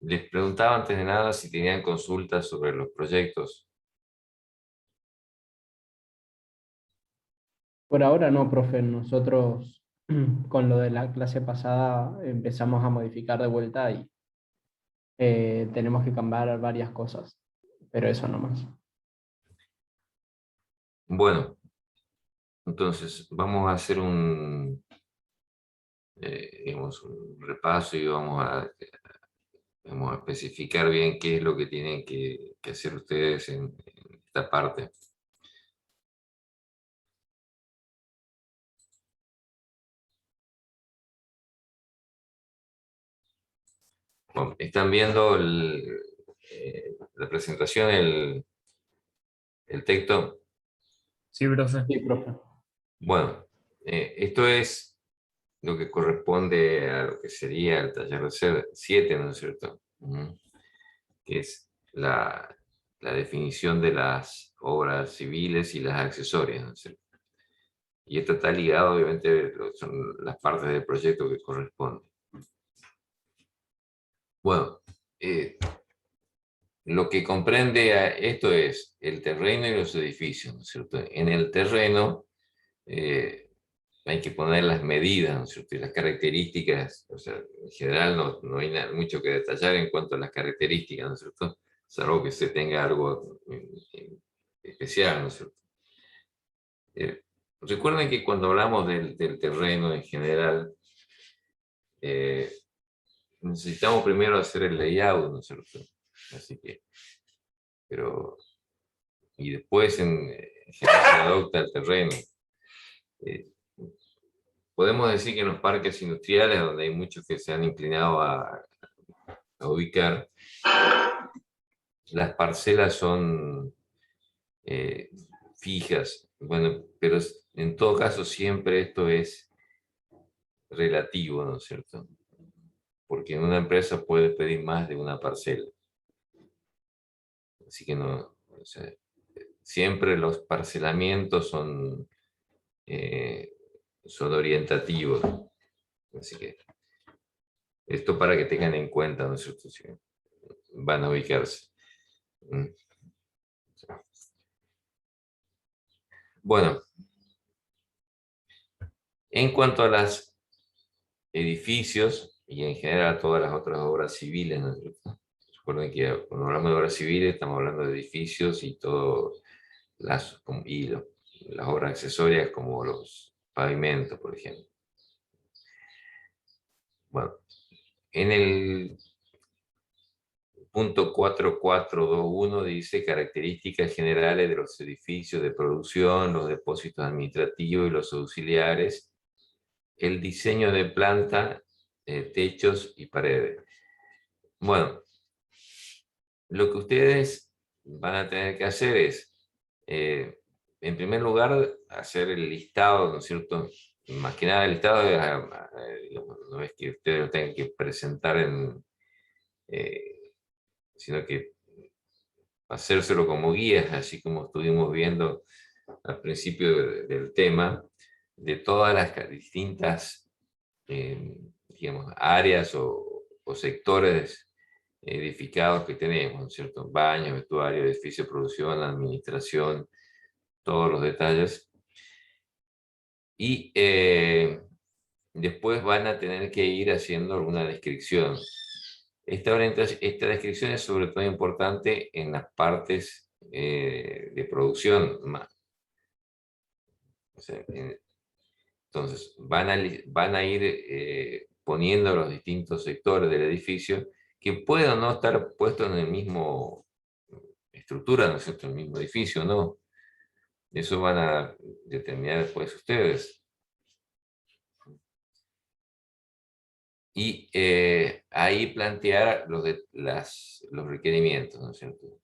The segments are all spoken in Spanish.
Les preguntaba antes de nada si tenían consultas sobre los proyectos. Por ahora no, profe. Nosotros con lo de la clase pasada empezamos a modificar de vuelta y tenemos que cambiar varias cosas, pero eso nomás. Bueno, entonces vamos a hacer digamos, un repaso y vamos a especificar bien qué es lo que tienen que hacer ustedes en esta parte. Bueno, ¿están viendo la presentación, el texto? Sí, profe. Sí, profe. Bueno, esto es lo que corresponde a lo que sería el taller de 7, ¿no es cierto? Que es la definición de las obras civiles y las accesorias, ¿no es cierto? Y esto está ligado, obviamente, son las partes del proyecto que corresponden. Bueno, lo que comprende a esto es el terreno y los edificios, ¿no es cierto? En el terreno hay que poner las medidas, ¿no es cierto? Y las características, o sea, en general no hay mucho que detallar en cuanto a las características, ¿no es cierto? Salvo que se tenga algo especial, ¿no es cierto? Recuerden que cuando hablamos del terreno en general, eh, necesitamos primero hacer el layout, ¿no es cierto? Así que, pero, y después en general se adopta el terreno. Eh, Podemos decir que en los parques industriales, donde hay muchos que se han inclinado a ubicar, las parcelas son eh, fijas, bueno, pero en todo caso siempre esto es relativo, ¿no es cierto? Porque en una empresa puede pedir más de una parcela. Así que no, o sea, siempre los parcelamientos eh, son orientativos. Así que esto para que tengan en cuenta, ¿no es cierto? Si van a ubicarse. Bueno, en cuanto a los edificios y en general a todas las otras obras civiles, ¿no es cierto? Recuerden que cuando hablamos de obras civiles estamos hablando de edificios y todo las obras accesorias como los pavimentos, por ejemplo. Bueno, en el punto 4421 dice características generales de los edificios de producción, los depósitos administrativos y los auxiliares, el diseño de planta, techos y paredes. Bueno, lo que ustedes van a tener que hacer es, en primer lugar, hacer el listado, ¿no es cierto? Más que nada el listado, no es que ustedes lo tengan que presentar sino que hacérselo como guías, así como estuvimos viendo al principio del tema, de todas las distintas, digamos, áreas o sectores edificados que tenemos, ¿no es cierto? Baños, vestuario, edificio, producción, administración, todos los detalles. Y después van a tener que ir haciendo alguna descripción. Esta descripción es sobre todo importante en las partes de producción. O sea, entonces, van a ir poniendo los distintos sectores del edificio que pueden no estar puestos en el mismo estructura, ¿no es cierto? En el mismo edificio, ¿no? Eso van a determinar después ustedes. Y ahí plantear los requerimientos, ¿no es cierto?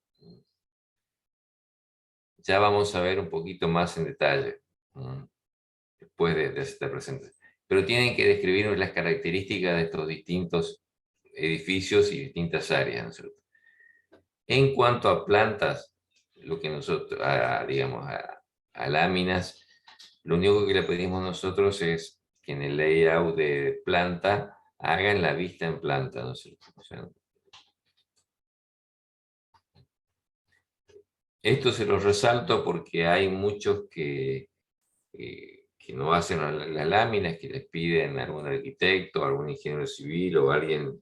Ya vamos a ver un poquito más en detalle, ¿no? Después de esta presentación. Pero tienen que describir las características de estos distintos edificios y distintas áreas, ¿no es cierto? En cuanto a plantas, lo que nosotros, digamos, a láminas, lo único que le pedimos nosotros es que en el layout de planta hagan la vista en planta, ¿no es cierto? O sea, Esto se lo resalto porque hay muchos que no hacen las láminas, que les piden a algún arquitecto, algún ingeniero civil o alguien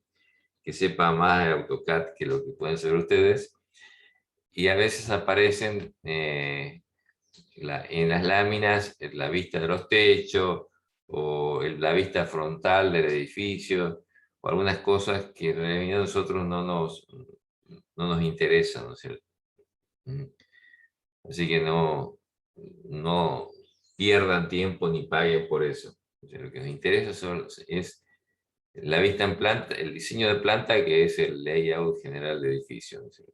que sepa más de AutoCAD que lo que pueden saber ustedes. Y a veces aparecen en las láminas la vista de los techos o la vista frontal del edificio o algunas cosas que en realidad a nosotros no nos interesan, ¿no es cierto? Así que no pierdan tiempo ni paguen por eso. O sea, lo que nos interesa es la vista en planta, el diseño de planta, que es el layout general del edificio, ¿no es cierto?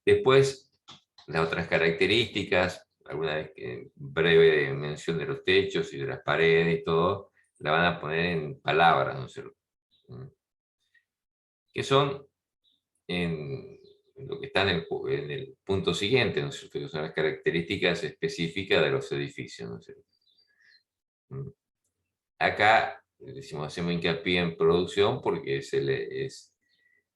Después, las otras características, alguna vez que breve mención de los techos y de las paredes y todo, la van a poner en palabras, ¿no es cierto? Que son en lo que está en el punto siguiente, ¿no es cierto? Que son las características específicas de los edificios, ¿no es cierto? Acá hacemos hincapié en producción porque es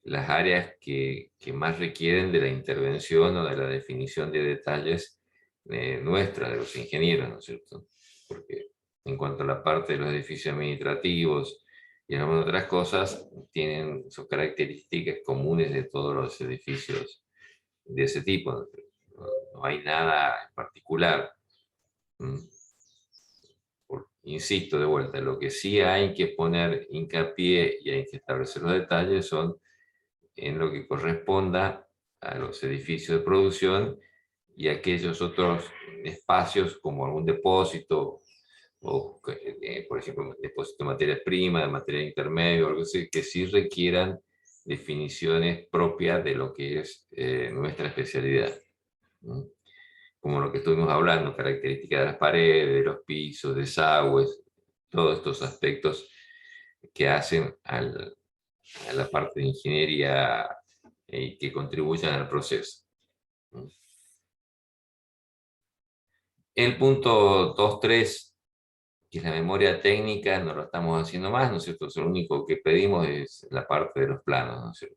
las áreas que más requieren de la intervención o de la definición de detalles nuestra, de los ingenieros, ¿no es cierto? Porque en cuanto a la parte de los edificios administrativos y algunas otras cosas, tienen sus características comunes de todos los edificios de ese tipo. No hay nada en particular. Insisto de vuelta, lo que sí hay que poner hincapié y hay que establecer los detalles son en lo que corresponda a los edificios de producción y aquellos otros espacios como algún depósito o, por ejemplo, depósito de materias primas, de material intermedio, algo así, que sí requieran definiciones propias de lo que es nuestra especialidad. ¿No? Como lo que estuvimos hablando, características de las paredes, de los pisos, desagües, todos estos aspectos que hacen a la parte de ingeniería y que contribuyan al proceso. El punto 2.3, que es la memoria técnica, no lo estamos haciendo más, ¿no es cierto? Lo único que pedimos es la parte de los planos, ¿no es cierto?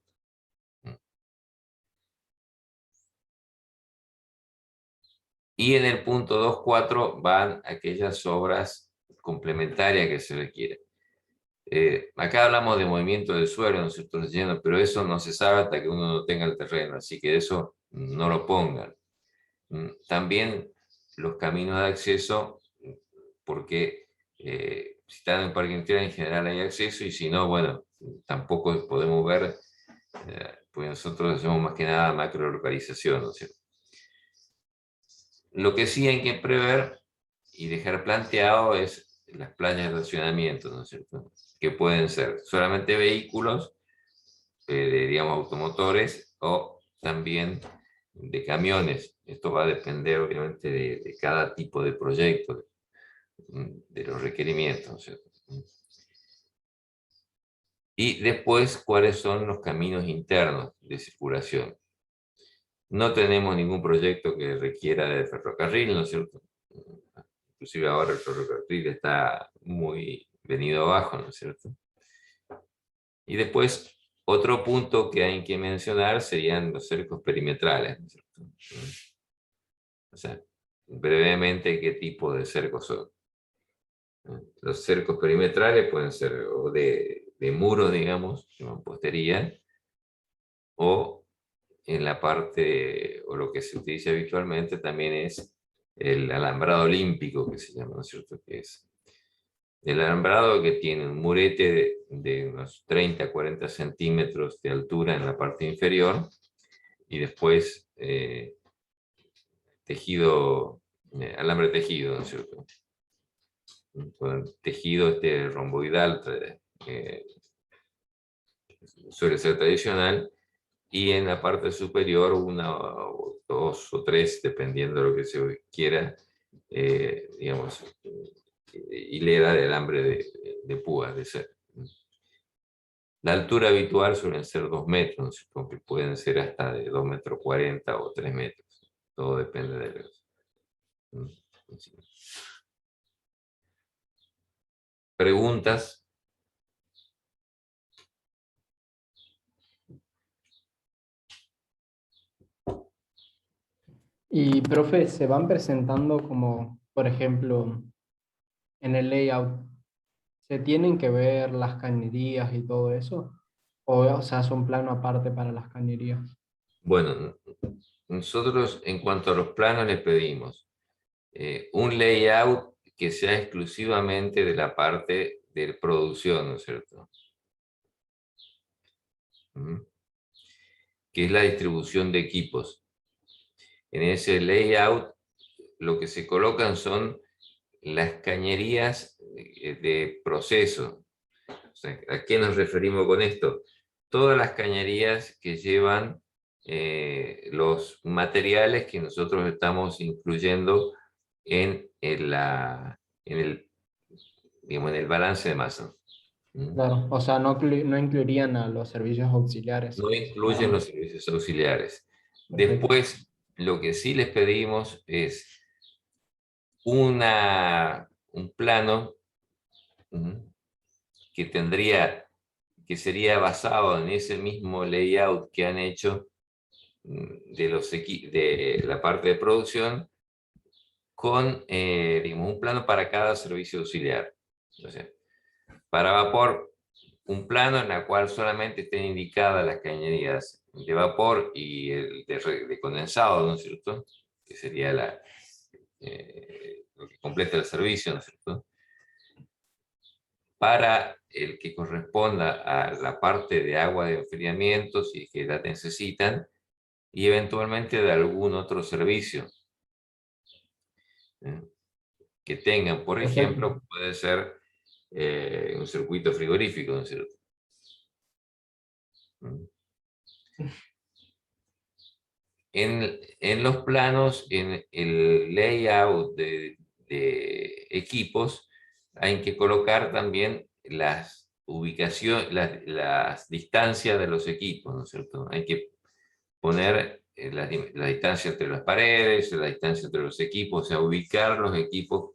Y en el punto 2.4 van aquellas obras complementarias que se requieren. Acá hablamos de movimiento del suelo, ¿no es cierto? Pero eso no se sabe hasta que uno no tenga el terreno, así que eso no lo pongan. También los caminos de acceso, porque si están en parque industrial en general hay acceso y si no, bueno, tampoco podemos ver, pues nosotros hacemos más que nada macro localización, ¿no es cierto? Lo que sí hay que prever y dejar planteado es las playas de estacionamiento, ¿no es cierto? Que pueden ser solamente vehículos, digamos automotores, o también de camiones. Esto va a depender obviamente de cada tipo de proyecto, de los requerimientos, ¿no es cierto? Y después, ¿cuáles son los caminos internos de circulación? No tenemos ningún proyecto que requiera de ferrocarril, ¿no es cierto? Inclusive ahora el ferrocarril está muy venido abajo, ¿no es cierto? Y después, otro punto que hay que mencionar serían los cercos perimetrales, ¿no es cierto? O sea, brevemente, ¿qué tipo de cercos son? Los cercos perimetrales pueden ser o de muros, digamos, de mampostería, o en la parte, o lo que se utiliza habitualmente también es el alambrado olímpico, que se llama, ¿no es cierto? Que es el alambrado que tiene un murete de unos 30 a 40 centímetros de altura en la parte inferior y después tejido, alambre tejido, ¿no es cierto? Con tejido romboidal suele ser tradicional y en la parte superior una o dos o tres, dependiendo de lo que se quiera, digamos, hilera de alambre de púas de ser. La altura habitual suelen ser 2 metros, aunque pueden ser hasta de 2 metros 40 o 3 metros. Todo depende de los. ¿Preguntas? Y, profe, ¿se van presentando como, por ejemplo, en el layout, se tienen que ver las cañerías y todo eso? O sea, es un plano aparte para las cañerías. Bueno, nosotros en cuanto a los planos les pedimos un layout que sea exclusivamente de la parte de producción, ¿no es cierto? Ujú. Que es la distribución de equipos. En ese layout lo que se colocan son las cañerías de proceso. O sea, ¿a qué nos referimos con esto? Todas las cañerías que llevan los materiales que nosotros estamos incluyendo en el, digamos, en el balance de masa. ¿Mm? Claro, o sea, no, no incluirían a los servicios auxiliares. No incluyen los servicios auxiliares. Perfecto. Después, lo que sí les pedimos es un plano, ¿mm?, que sería basado en ese mismo layout que han hecho de la parte de producción, con digamos, un plano para cada servicio auxiliar. O sea, para vapor, un plano en el cual solamente estén indicadas las cañerías de vapor y el de condensado, ¿no es cierto? Que sería lo que completa el servicio, ¿no es cierto? Para el que corresponda a la parte de agua de enfriamiento, si es que la necesitan, y eventualmente de algún otro servicio ¿eh? Que tengan. Por Perfecto. ejemplo, puede ser un circuito frigorífico, ¿no es cierto? ¿Mm? En los planos, en el layout de equipos, hay que colocar también las ubicaciones, las distancias de los equipos, ¿no es cierto? Hay que poner la distancia entre las paredes, la distancia entre los equipos, o sea, ubicar los equipos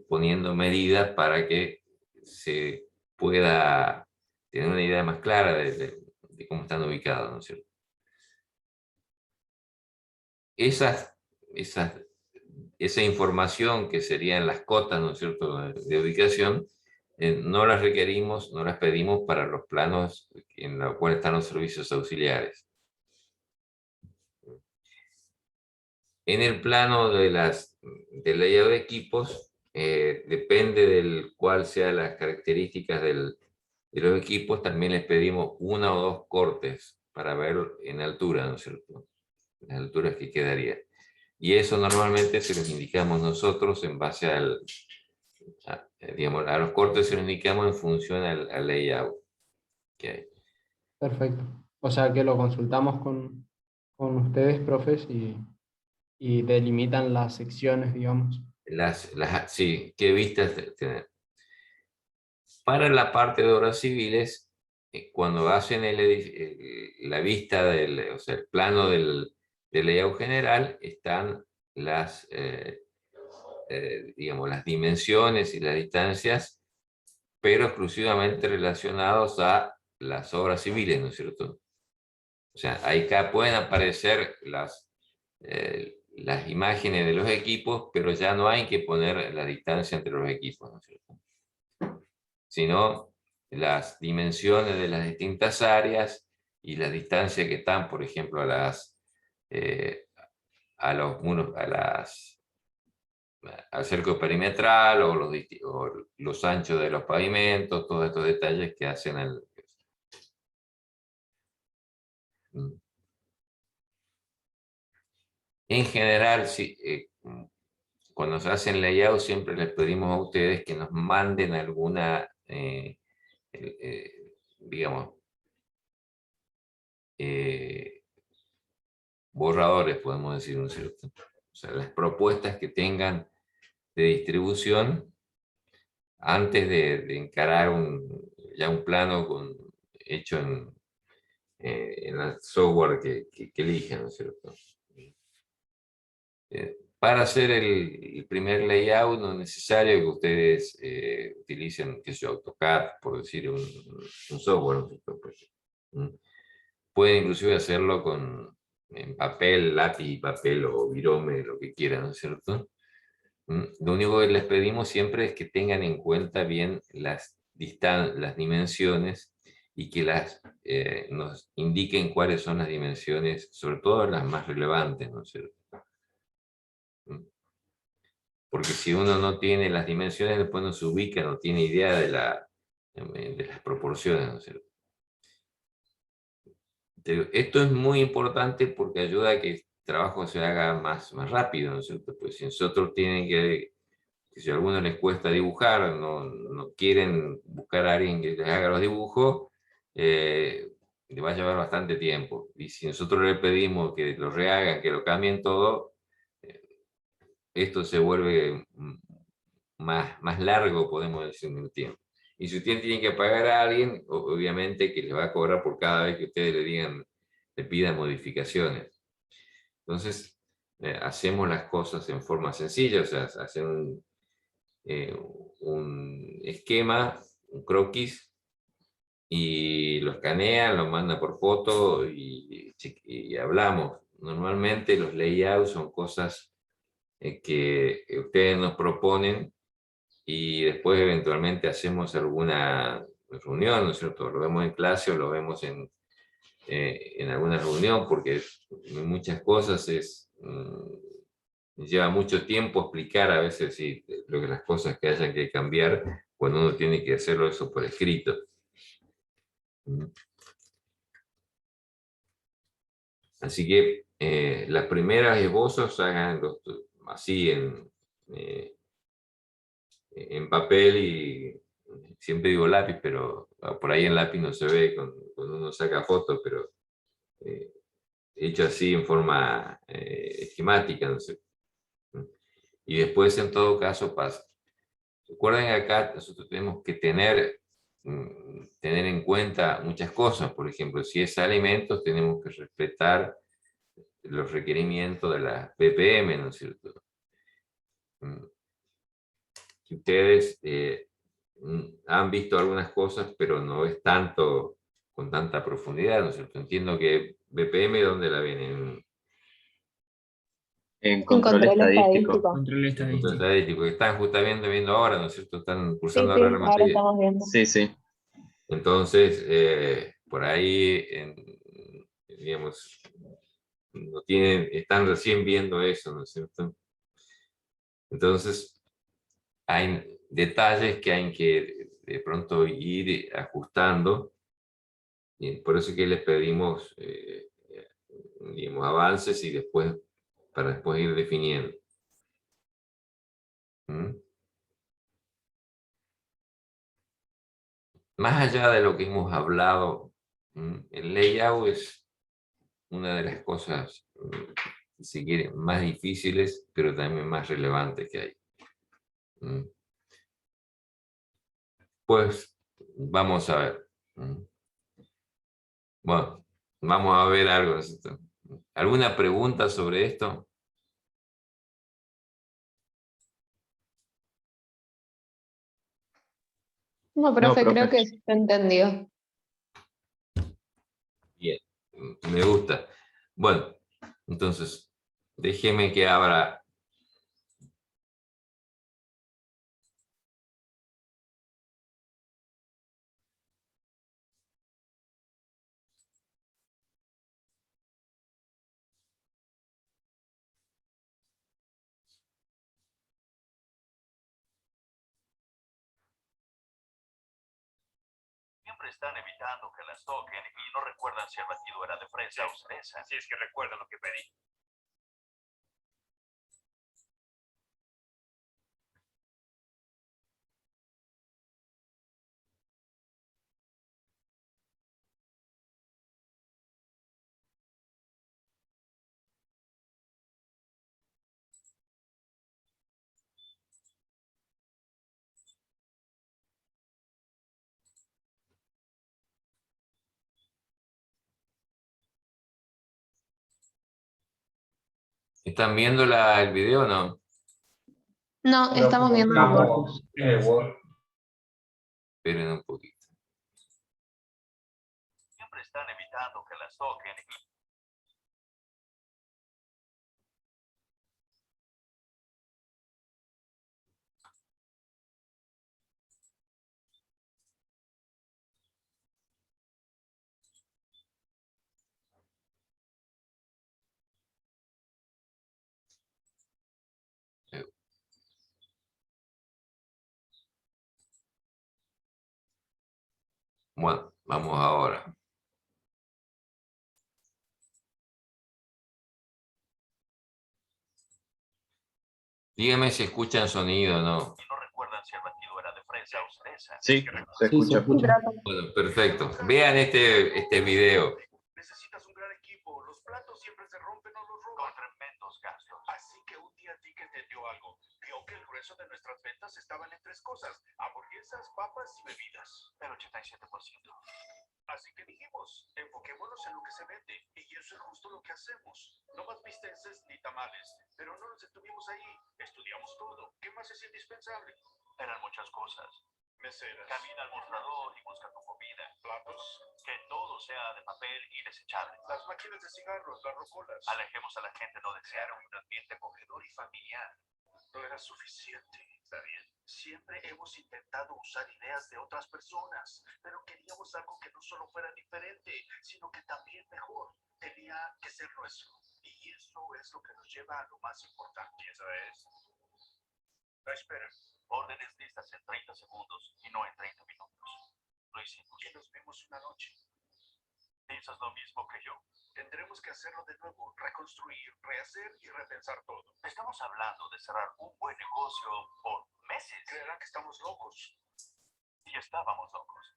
poniendo medidas para que se pueda tener una idea más clara de cómo están ubicados, ¿no es cierto? Esas, esas, esa información que serían las cotas, ¿no es cierto?, de ubicación, no las requerimos, no las pedimos para los planos en los cuales están los servicios auxiliares. En el plano del layout de equipos, depende del cuál sean las características de los equipos, también les pedimos una o dos cortes para ver en altura, ¿no es cierto?, las alturas que quedaría. Y eso normalmente se los indicamos nosotros en base digamos, a los cortes se los indicamos en función al layout que hay. Perfecto. O sea que lo consultamos con ustedes, profes, y delimitan las secciones, digamos. Sí, ¿qué vistas tener? Para la parte de obras civiles, cuando hacen la vista o sea, el plano del layout general, están digamos, las dimensiones y las distancias, pero exclusivamente relacionados a las obras civiles, ¿no es cierto? O sea, ahí acá pueden aparecer las imágenes de los equipos, pero ya no hay que poner la distancia entre los equipos, ¿no es cierto?, sino las dimensiones de las distintas áreas y la distancia que están, por ejemplo, eh, a los muros, al cerco perimetral o los anchos de los pavimentos, todos estos detalles que hacen el... En general, sí, cuando se hacen layout siempre les pedimos a ustedes que nos manden alguna, digamos, eh, borradores, podemos decir, ¿no es cierto? O sea, las propuestas que tengan de distribución antes de encarar ya un plano hecho en el software que elijan, ¿no es cierto? Para hacer el primer layout no es necesario que ustedes utilicen, qué sé yo, AutoCAD, por decir un software, ¿no es cierto? Pueden inclusive hacerlo en papel, lápiz y papel o virome, lo que quieran, ¿no es cierto? Lo único que les pedimos siempre es que tengan en cuenta bien las dimensiones y que nos indiquen cuáles son las dimensiones, sobre todo las más relevantes, ¿no es cierto? Porque si uno no tiene las dimensiones, después no se ubica, no tiene idea de las proporciones, ¿no es cierto? Esto es muy importante porque ayuda a que el trabajo se haga más rápido, ¿no es cierto? Pues si nosotros tienen que si a algunos les cuesta dibujar, no quieren buscar a alguien que les haga los dibujos, le va a llevar bastante tiempo. Y si nosotros le pedimos que lo rehagan, que lo cambien todo, eh, esto se vuelve más largo, podemos decir, en el tiempo. Y si usted tiene que pagar a alguien, obviamente que le va a cobrar por cada vez que ustedes le pidan modificaciones. Entonces, hacemos las cosas en forma sencilla, o sea, hacen un esquema, un croquis, y lo escanean, lo manda por foto y hablamos. Normalmente los layouts son cosas que ustedes nos proponen y después eventualmente hacemos alguna reunión, ¿no es cierto? Lo vemos en clase o lo vemos en alguna reunión, porque muchas cosas lleva mucho tiempo explicar a veces las cosas que hayan que cambiar cuando uno tiene que hacerlo eso por escrito. Así que las primeras esbozos hagan así en papel y siempre digo lápiz, pero por ahí en lápiz no se ve cuando uno saca fotos, pero eh, hecho así en forma esquemática, no sé. Y después en todo caso pasa. Recuerden acá nosotros tenemos que tener en cuenta muchas cosas. Por ejemplo, si es alimentos, tenemos que respetar los requerimientos de la BPM, ¿no es cierto? Que ustedes han visto algunas cosas, pero no es tanto con tanta profundidad, ¿no es cierto? Entiendo que BPM, ¿dónde la ven? En En control control estadístico. estadístico. Control En estadístico. estadístico, que están justamente viendo ahora, ¿no es cierto? Están Sí, cursando sí, ahora la ahora materia. estamos viendo. Sí, sí. Entonces, por ahí, digamos, no tienen, están recién viendo eso, ¿no es cierto? Entonces, hay detalles que hay que de pronto ir ajustando, y por eso que les pedimos, digamos, avances y después, para después ir definiendo. ¿Mm? Más allá de lo que hemos hablado, el layout es una de las cosas, si quieren, más difíciles, pero también más relevantes que hay. Pues vamos a ver. Bueno, vamos a ver algo. ¿Alguna pregunta sobre esto? No, profe, profe. creo que se entendió. Bien, me gusta. Bueno, entonces, déjeme que abra. Siempre están evitando que las toquen y no recuerdan si el batido era de fresa o cereza. Si es que recuerdan lo que pedí. ¿Están viendo el video o no? No, estamos viendo el Word. Estamos en el Word. Esperen un poquito. Siempre están evitando que las toquen y Bueno, vamos ahora. Dígame si escuchan sonido o no. Y no recuerdan si el batido era de fresa o cereza. Sí, se Sí, se escucha. escucha. Bueno, perfecto. Vean este video. Necesitas un gran equipo. Los platos siempre se rompen o los roban. Con tremendos gastos. Así que un día Dick entendió algo. Vio que el grueso de nuestras ventas estaban en tres cosas: hamburguesas, papas y bebidas. El 87%. Así que dijimos, enfoquémonos en lo que se vende. Y eso es justo lo que hacemos. No más bisteces ni tamales. Pero no nos detuvimos ahí. Estudiamos todo. ¿Qué más es indispensable? Eran muchas cosas. Meseras. Camina al mostrador y busca tu comida. Platos. Que todo sea de papel y desechable. Las máquinas de cigarros, las rocolas. Alejemos a la gente no desearon un ambiente acogedor y familiar. No era suficiente. Está bien. Siempre hemos intentado usar ideas de otras personas, pero queríamos algo que no solo fuera diferente, sino que también mejor. Tenía que ser nuestro. Y eso es lo que nos lleva a lo más importante. ¿Y eso es? Espera. Órdenes listas en 30 segundos y no en 30 minutos. Lo hicimos. Y nos vimos una noche. Piensas lo mismo que yo. Tendremos que hacerlo de nuevo, reconstruir, rehacer y repensar todo. Estamos hablando de cerrar un buen negocio por meses. Creerán que estamos locos. Y estábamos locos.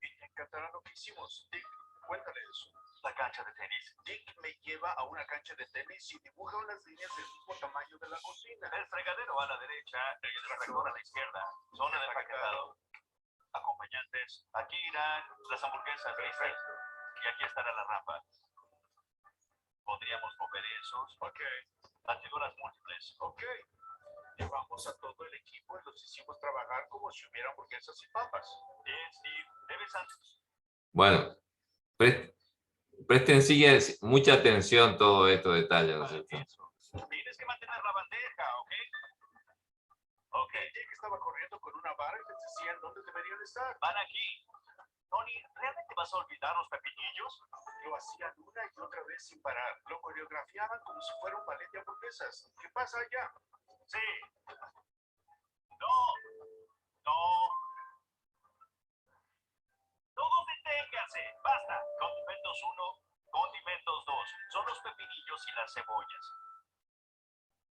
Y te encantará lo que hicimos. Dick, cuéntale eso. La cancha de tenis. Dick me lleva a una cancha de tenis y dibuja unas líneas del mismo tamaño de la cocina. El fregadero a la derecha y el extractor a la izquierda. Zona de empaquetado. Acompañantes. Aquí irán las hamburguesas listas. Y aquí estará la rampa. ¿Podríamos mover esos? Ok. Batidoras múltiples. Ok. Llevamos a todo el equipo y los hicimos trabajar como si hubiera hamburguesas y papas. Bien, Steve. Debes antes. Bueno, presten mucha atención a todos estos detalles, ¿no es cierto? Tienes que mantener la bandeja, ¿ok? Ok. Jake estaba corriendo con una vara y les decían dónde deberían estar. Van aquí. Tony, ¿realmente vas a olvidar los pepinillos? Lo hacían una y otra vez sin parar. Lo coreografiaban como si fuera un ballet de hamburguesas. ¿Qué pasa allá? Sí. No. No. Todos deténganse. Basta. Condimentos 1, condimentos 2. Son los pepinillos y las cebollas.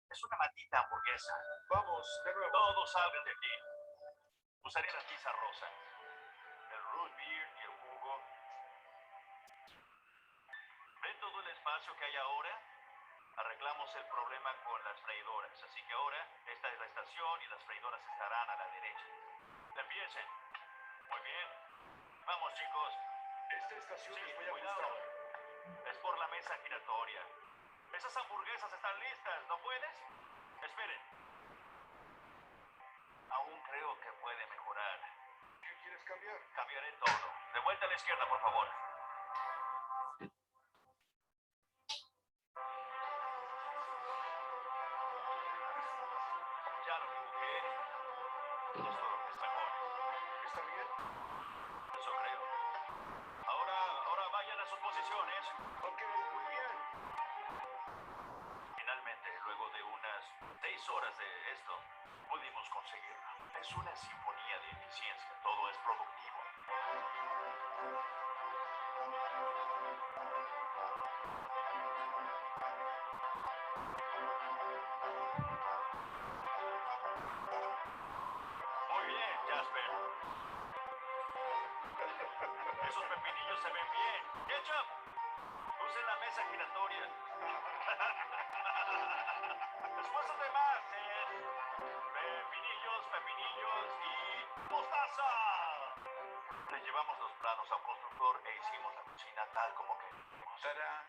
Es una maldita hamburguesa. Vamos, de nuevo. Todos salgan de aquí. Usaré la tiza rosa. El root beer y el jugo. ¿Ven todo el espacio que hay ahora? Arreglamos el problema con las freidoras. Así que ahora esta es la estación y las freidoras estarán a la derecha. Empiecen. Muy bien. Vamos, chicos. Esta estación sí, es muy cuidado. Es por la mesa giratoria. Esas hamburguesas están listas, ¿no puedes? Esperen. Aún creo que puede mejorar. ¿Qué quieres cambiar? Cambiaré todo. De vuelta a la izquierda, por favor. Ya lo dibujé. Esto es mejor. ¿Está bien? Eso creo. Ahora vayan a sus posiciones. Ok, muy bien. Finalmente, luego de unas 6 horas de esto, pudimos conseguirlo. Es una sinfonía de eficiencia. Todo es productivo. Muy bien, Jasper. Esos pepinillos se ven bien. Ketchup, usen la mesa giratoria. Esfuérzate más, Pepinillos y mostaza. Le llevamos los planos a un constructor e hicimos la cocina tal como queríamos. ¡Tarán!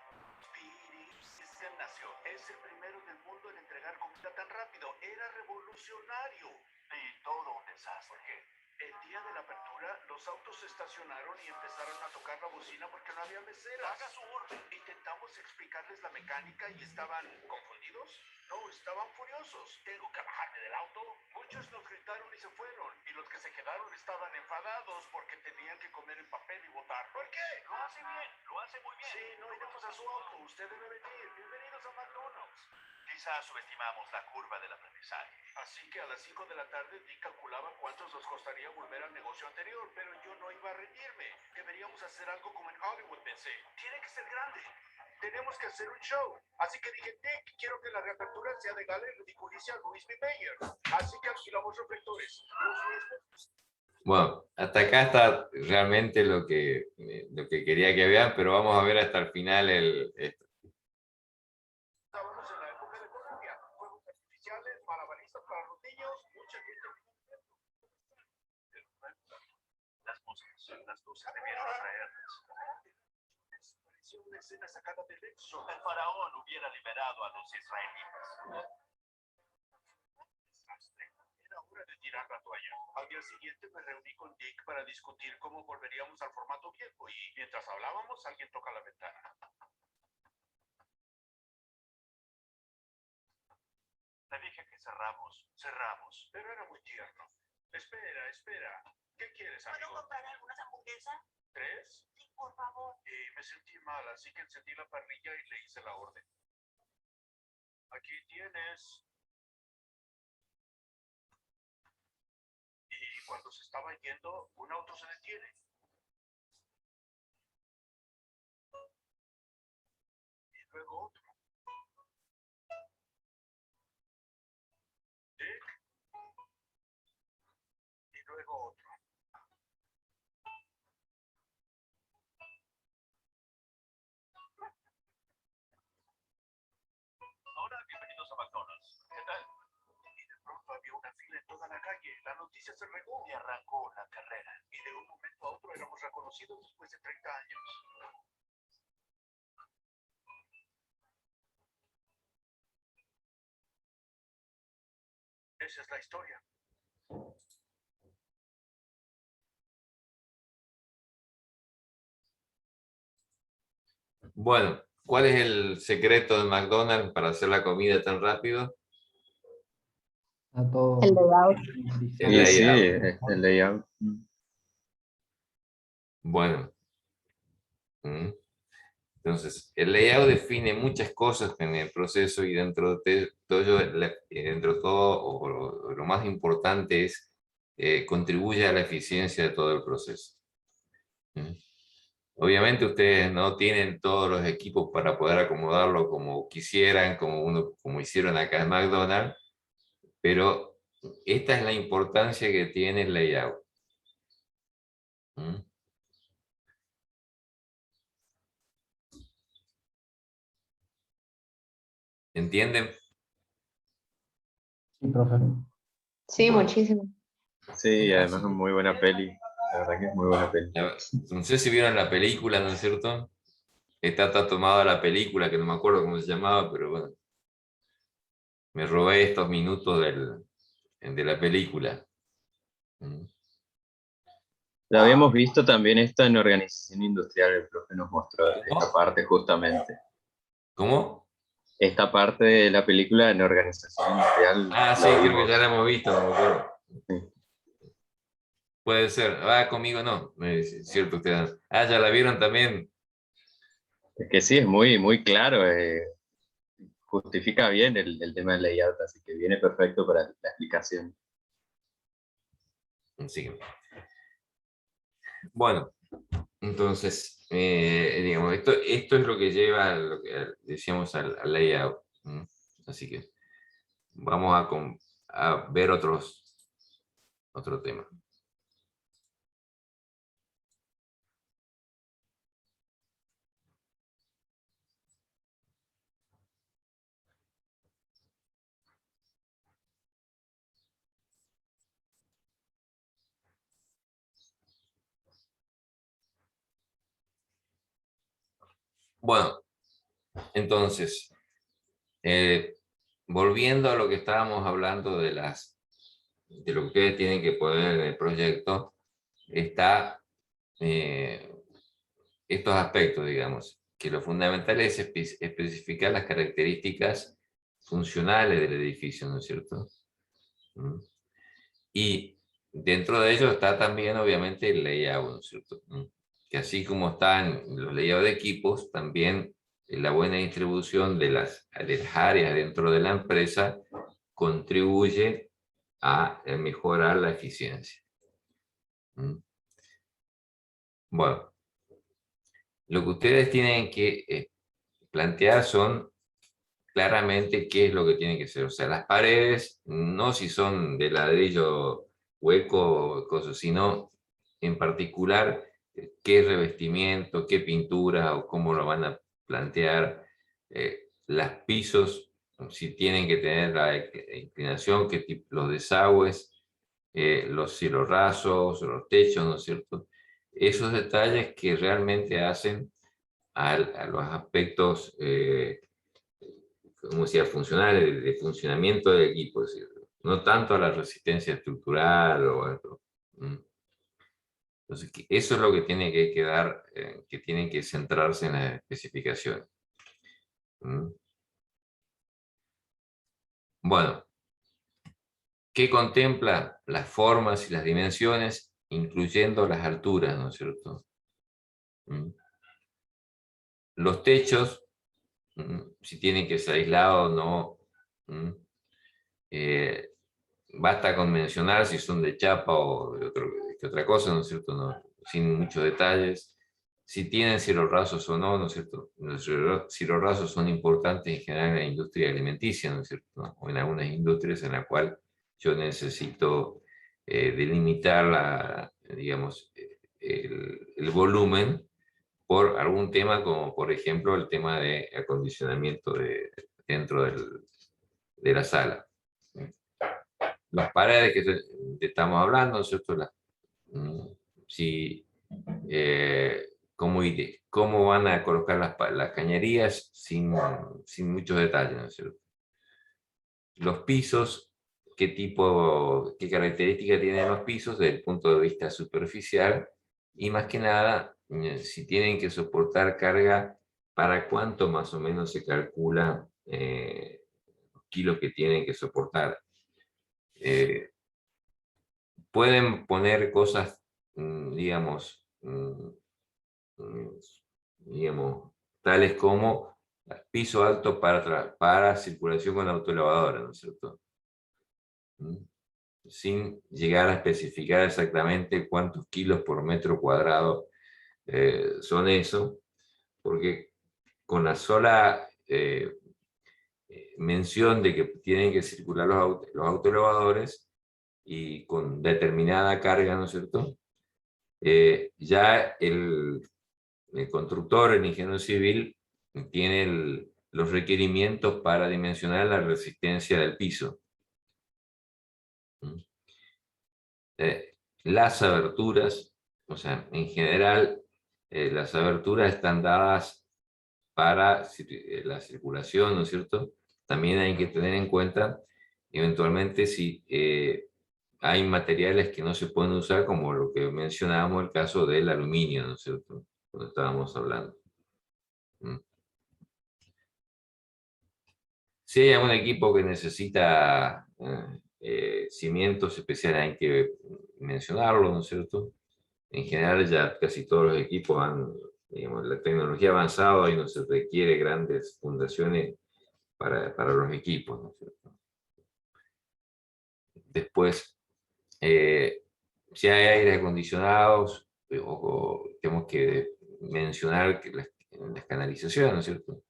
System nació. Es el primero del mundo en entregar comida tan rápido. Era revolucionario. Y todo un desastre. ¿Por qué? El día de la apertura, los autos se estacionaron y empezaron a tocar la bocina porque no había meseras. Haga su orden. Intentamos explicarles la mecánica y estaban confundidos. No, estaban furiosos. Tengo que bajarme del auto. Muchos nos gritaron y se fueron. Y los que se quedaron estaban enfadados porque tenían que comer el papel y votar. ¿Por qué? Lo hace bien, lo hace muy bien. Sí, no iremos a su auto. Usted debe venir. Bienvenidos a McDonald's. Quizás subestimamos la curva del aprendizaje. Así que a las 5 de la tarde Dick calculaba cuántos nos costaría volver al negocio anterior, pero yo no iba a rendirme. Deberíamos hacer algo como en Hollywood, pensé. Tiene que ser grande. Tenemos que hacer un show. Así que dije, Dick, quiero que la reapertura sea de gala y ridiculice a Louis B. Mayer. Así que alquilamos reflectores. Bueno, hasta acá está realmente lo que quería que vean, pero vamos a ver hasta el final esto. Estábamos en la época de Colombia. Fuegos artificiales, malabaristas para los niños, mucha gente. Las músicas, las luces debieron atraerlas. Parecía una escena sacada del Éxodo. El faraón hubiera liberado a los israelitas. Era hora de tirar la toalla. Al día siguiente me reuní con Dick para discutir cómo volveríamos al formato viejo y mientras hablábamos alguien toca la ventana. Le dije que cerramos, pero era muy tierno. Espera. ¿Qué quieres, amigo? ¿Puedo comprar algunas hamburguesas? 3. Sí, por favor. Y me sentí mal, así que encendí la parrilla y le hice la orden. Aquí tienes. Y cuando se estaba yendo, un auto se detiene. Y luego otro. Dick. Y luego otro. Hola, bienvenidos a McDonald's. ¿Qué tal? Y de pronto había una fila en toda la calle. La noticia se regó y arrancó una carrera. Y de un momento a otro éramos reconocidos después de 30 años. Esa es la historia. Bueno, ¿cuál es el secreto de McDonald's para hacer la comida tan rápido? Está todo El layout. El Sí, layout. el layout. Bueno. Entonces, el layout define muchas cosas en el proceso y dentro de todo, o lo más importante es contribuye a la eficiencia de todo el proceso. Obviamente ustedes no tienen todos los equipos para poder acomodarlo como quisieran, como hicieron acá en McDonald's, pero esta es la importancia que tiene el layout. ¿Entienden? Sí, profe. Sí, Bueno. muchísimo. Sí, además es muy buena peli. La verdad que es muy buena peli. No sé si vieron la película, ¿no es cierto? Está tomada la película, que no me acuerdo cómo se llamaba, pero bueno. Me robé estos minutos de la película. La habíamos visto también esta en Organización Industrial, el profe nos mostró esta parte justamente. ¿Cómo? Esta parte de la película en Organización Industrial Ah, sí, la creo que vimos. ya la hemos visto, no me acuerdo. Sí. Puede ser. Ah, conmigo no. Es cierto, ustedes. Ah, ya la vieron también. Es que sí, es muy, muy claro. Justifica bien el tema del layout, así que viene perfecto para la explicación. Sí. Bueno, entonces, digamos, esto es lo que lleva a lo que decíamos al layout. Así que vamos a ver otro tema. Bueno, entonces, volviendo a lo que estábamos hablando de lo que ustedes tienen que poner en el proyecto, está estos aspectos, digamos, que lo fundamental es especificar las características funcionales del edificio, ¿no es cierto? Y dentro de ello está también, obviamente, el layout, ¿no es cierto? Que así como están los layouts de equipos, también la buena distribución de las áreas dentro de la empresa contribuye a mejorar la eficiencia. Bueno, lo que ustedes tienen que plantear son claramente qué es lo que tiene que ser. O sea, las paredes, no si son de ladrillo hueco, cosas, sino en particular qué revestimiento, qué pintura o cómo lo van a plantear. Las pisos, si tienen que tener la inclinación, qué tipo, los desagües, los cielos rasos, los techos, ¿no es cierto? Esos detalles que realmente hacen a los aspectos como decía, funcionales, de funcionamiento del equipo, es decir, no tanto a la resistencia estructural o algo. Entonces, eso es lo que tiene que quedar, que tienen que centrarse en las especificaciones. Bueno, ¿qué contempla? Las formas y las dimensiones, incluyendo las alturas, ¿no es cierto? Los techos, si tienen que ser aislados o no. Basta con mencionar si son de chapa o de otra cosa, ¿no es cierto? No, sin muchos detalles. Si tienen cielos rasos o no, ¿no es cierto? Los cielos rasos son importantes en general en la industria alimenticia, ¿no es cierto? O en algunas industrias en la cual yo necesito delimitar digamos, el volumen por algún tema, como por ejemplo el tema de acondicionamiento dentro de la sala. Las paredes que estamos hablando, ¿no es cierto? Si, cómo van a colocar las cañerías sin muchos detalles, ¿no es cierto? Los pisos, qué características tienen los pisos desde el punto de vista superficial, y más que nada, si tienen que soportar carga, para cuánto más o menos se calcula los kilos que tienen que soportar. Pueden poner cosas, digamos, tales como piso alto para circulación con autolavadora, ¿no es cierto? Sin llegar a especificar exactamente cuántos kilos por metro cuadrado son eso, porque con la sola mención de que tienen que circular los autolavadores y con determinada carga, ¿no es cierto? Ya el constructor, el ingeniero civil, tiene los requerimientos para dimensionar la resistencia del piso. Las aberturas, o sea, en general, las aberturas están dadas para la circulación, ¿no es cierto? También hay que tener en cuenta, eventualmente, si hay materiales que no se pueden usar, como lo que mencionábamos, el caso del aluminio, ¿no es cierto? Cuando estábamos hablando. Si hay algún equipo que necesita cimientos especiales, hay que mencionarlo, ¿no es cierto? En general ya casi todos los equipos digamos, la tecnología ha avanzado y no se requiere grandes fundaciones para los equipos, ¿no es cierto? Después, si hay aires acondicionados, tenemos que mencionar que las canalizaciones, ¿no es cierto?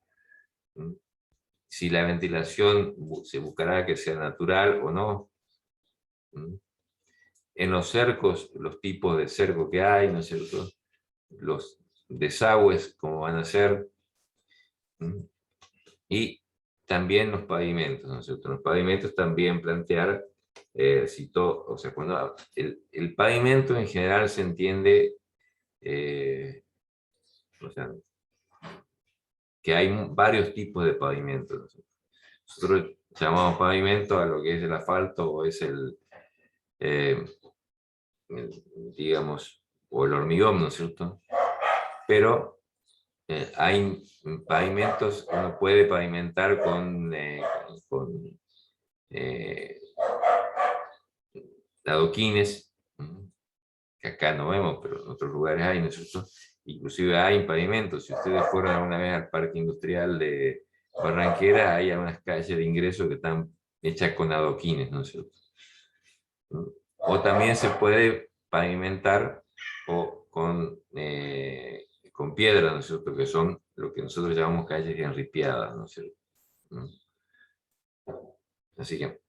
Si la ventilación se buscará que sea natural o no. En los cercos, los tipos de cerco que hay, ¿no es cierto? Los desagües, cómo van a ser. Y también los pavimentos, ¿no es cierto? Los pavimentos también plantear, o sea, cuando el pavimento en general se entiende, o sea, que hay varios tipos de pavimentos, ¿no es cierto? Nosotros llamamos pavimento a lo que es el asfalto o es digamos, o el hormigón, ¿no es cierto? Pero hay pavimentos, uno puede pavimentar con adoquines, que acá no vemos, pero en otros lugares hay, ¿no es cierto? inclusive hay pavimentos. Si ustedes fueron alguna vez al parque industrial de Barranquera, hay unas calles de ingreso que están hechas con adoquines, ¿no es cierto? O también se puede pavimentar con piedra, ¿no es cierto? Que son lo que nosotros llamamos calles enripiadas, ¿no es cierto? Así que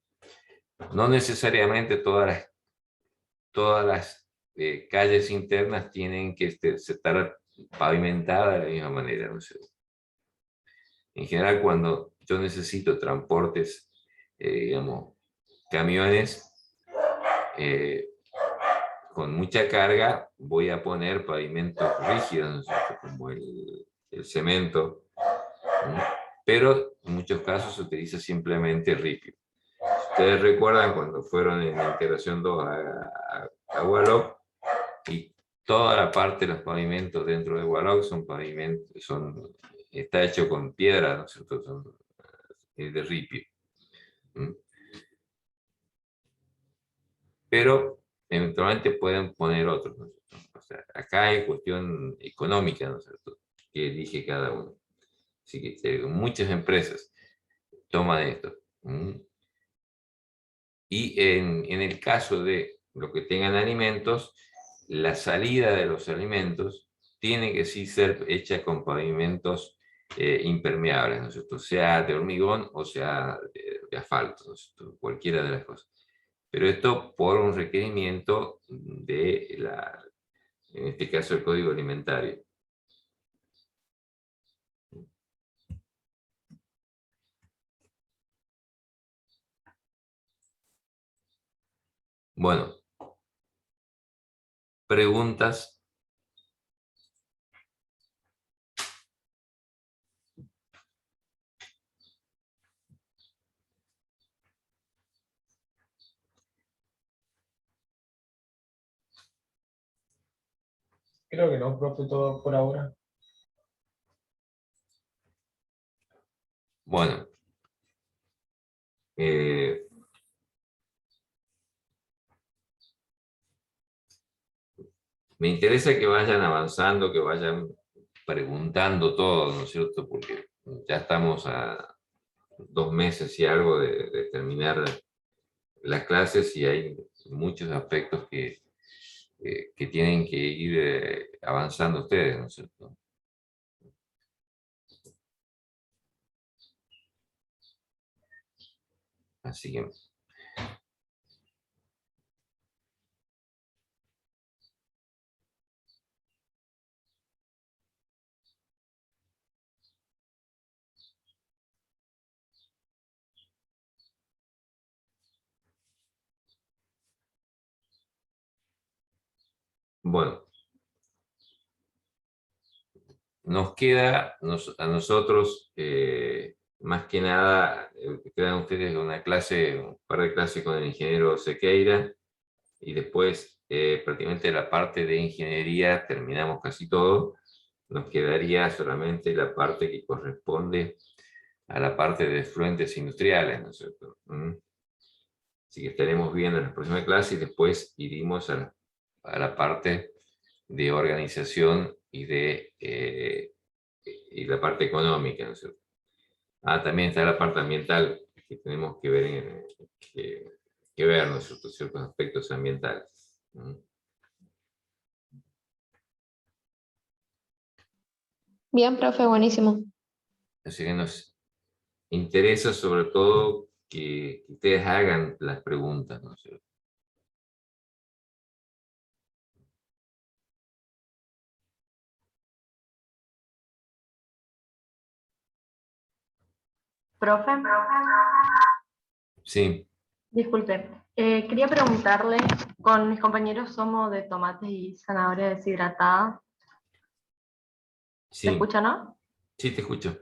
no necesariamente todas las calles internas tienen que estar pavimentadas de la misma manera, ¿no es cierto? En general, cuando yo necesito transportes, digamos, camiones con mucha carga, voy a poner pavimentos rígidos, ¿no es cierto? Como el cemento, ¿no? Pero en muchos casos se utiliza simplemente ripio. Ustedes recuerdan cuando fueron en la integración 2 a Gualoc, y toda la parte de los pavimentos dentro de Gualoc está hecho con piedra, ¿no es cierto? De ripio. Pero eventualmente pueden poner otros, ¿no es cierto? O sea, acá hay cuestión económica, ¿no es cierto?, que elige cada uno. Así que muchas empresas toman esto. Y en el caso de lo que tengan alimentos, la salida de los alimentos tiene que sí ser hecha con pavimentos impermeables, ¿no es cierto? Sea de hormigón o sea de asfalto, ¿no es cierto? Cualquiera de las cosas. Pero esto por un requerimiento en este caso, el Código Alimentario. Bueno, preguntas. Creo que no, profe, todo por ahora. Bueno, me interesa que vayan avanzando, que vayan preguntando todo, ¿no es cierto? Porque ya estamos a 2 meses y algo de terminar las clases y hay muchos aspectos que tienen que ir avanzando ustedes, ¿no es cierto? Así que... Bueno, nos queda a nosotros, más que nada, quedan ustedes una clase, un par de clases con el ingeniero Sequeira, y después prácticamente la parte de ingeniería terminamos casi todo. Nos quedaría solamente la parte que corresponde a la parte de efluentes industriales, ¿no es cierto? Así que estaremos viendo en la próxima clase y después iremos a la parte de organización y la parte económica, ¿no es cierto? También está la parte ambiental que tenemos que ver, que ver, ¿no es cierto?, ciertos aspectos ambientales. Bien, profe, buenísimo. Así que nos interesa sobre todo que ustedes hagan las preguntas, ¿no es cierto? Profe, Sí, disculpe, quería preguntarle, con mis compañeros somos de tomates y zanahoria deshidratada. ¿Se sí, escucha, no? sí, te escucho.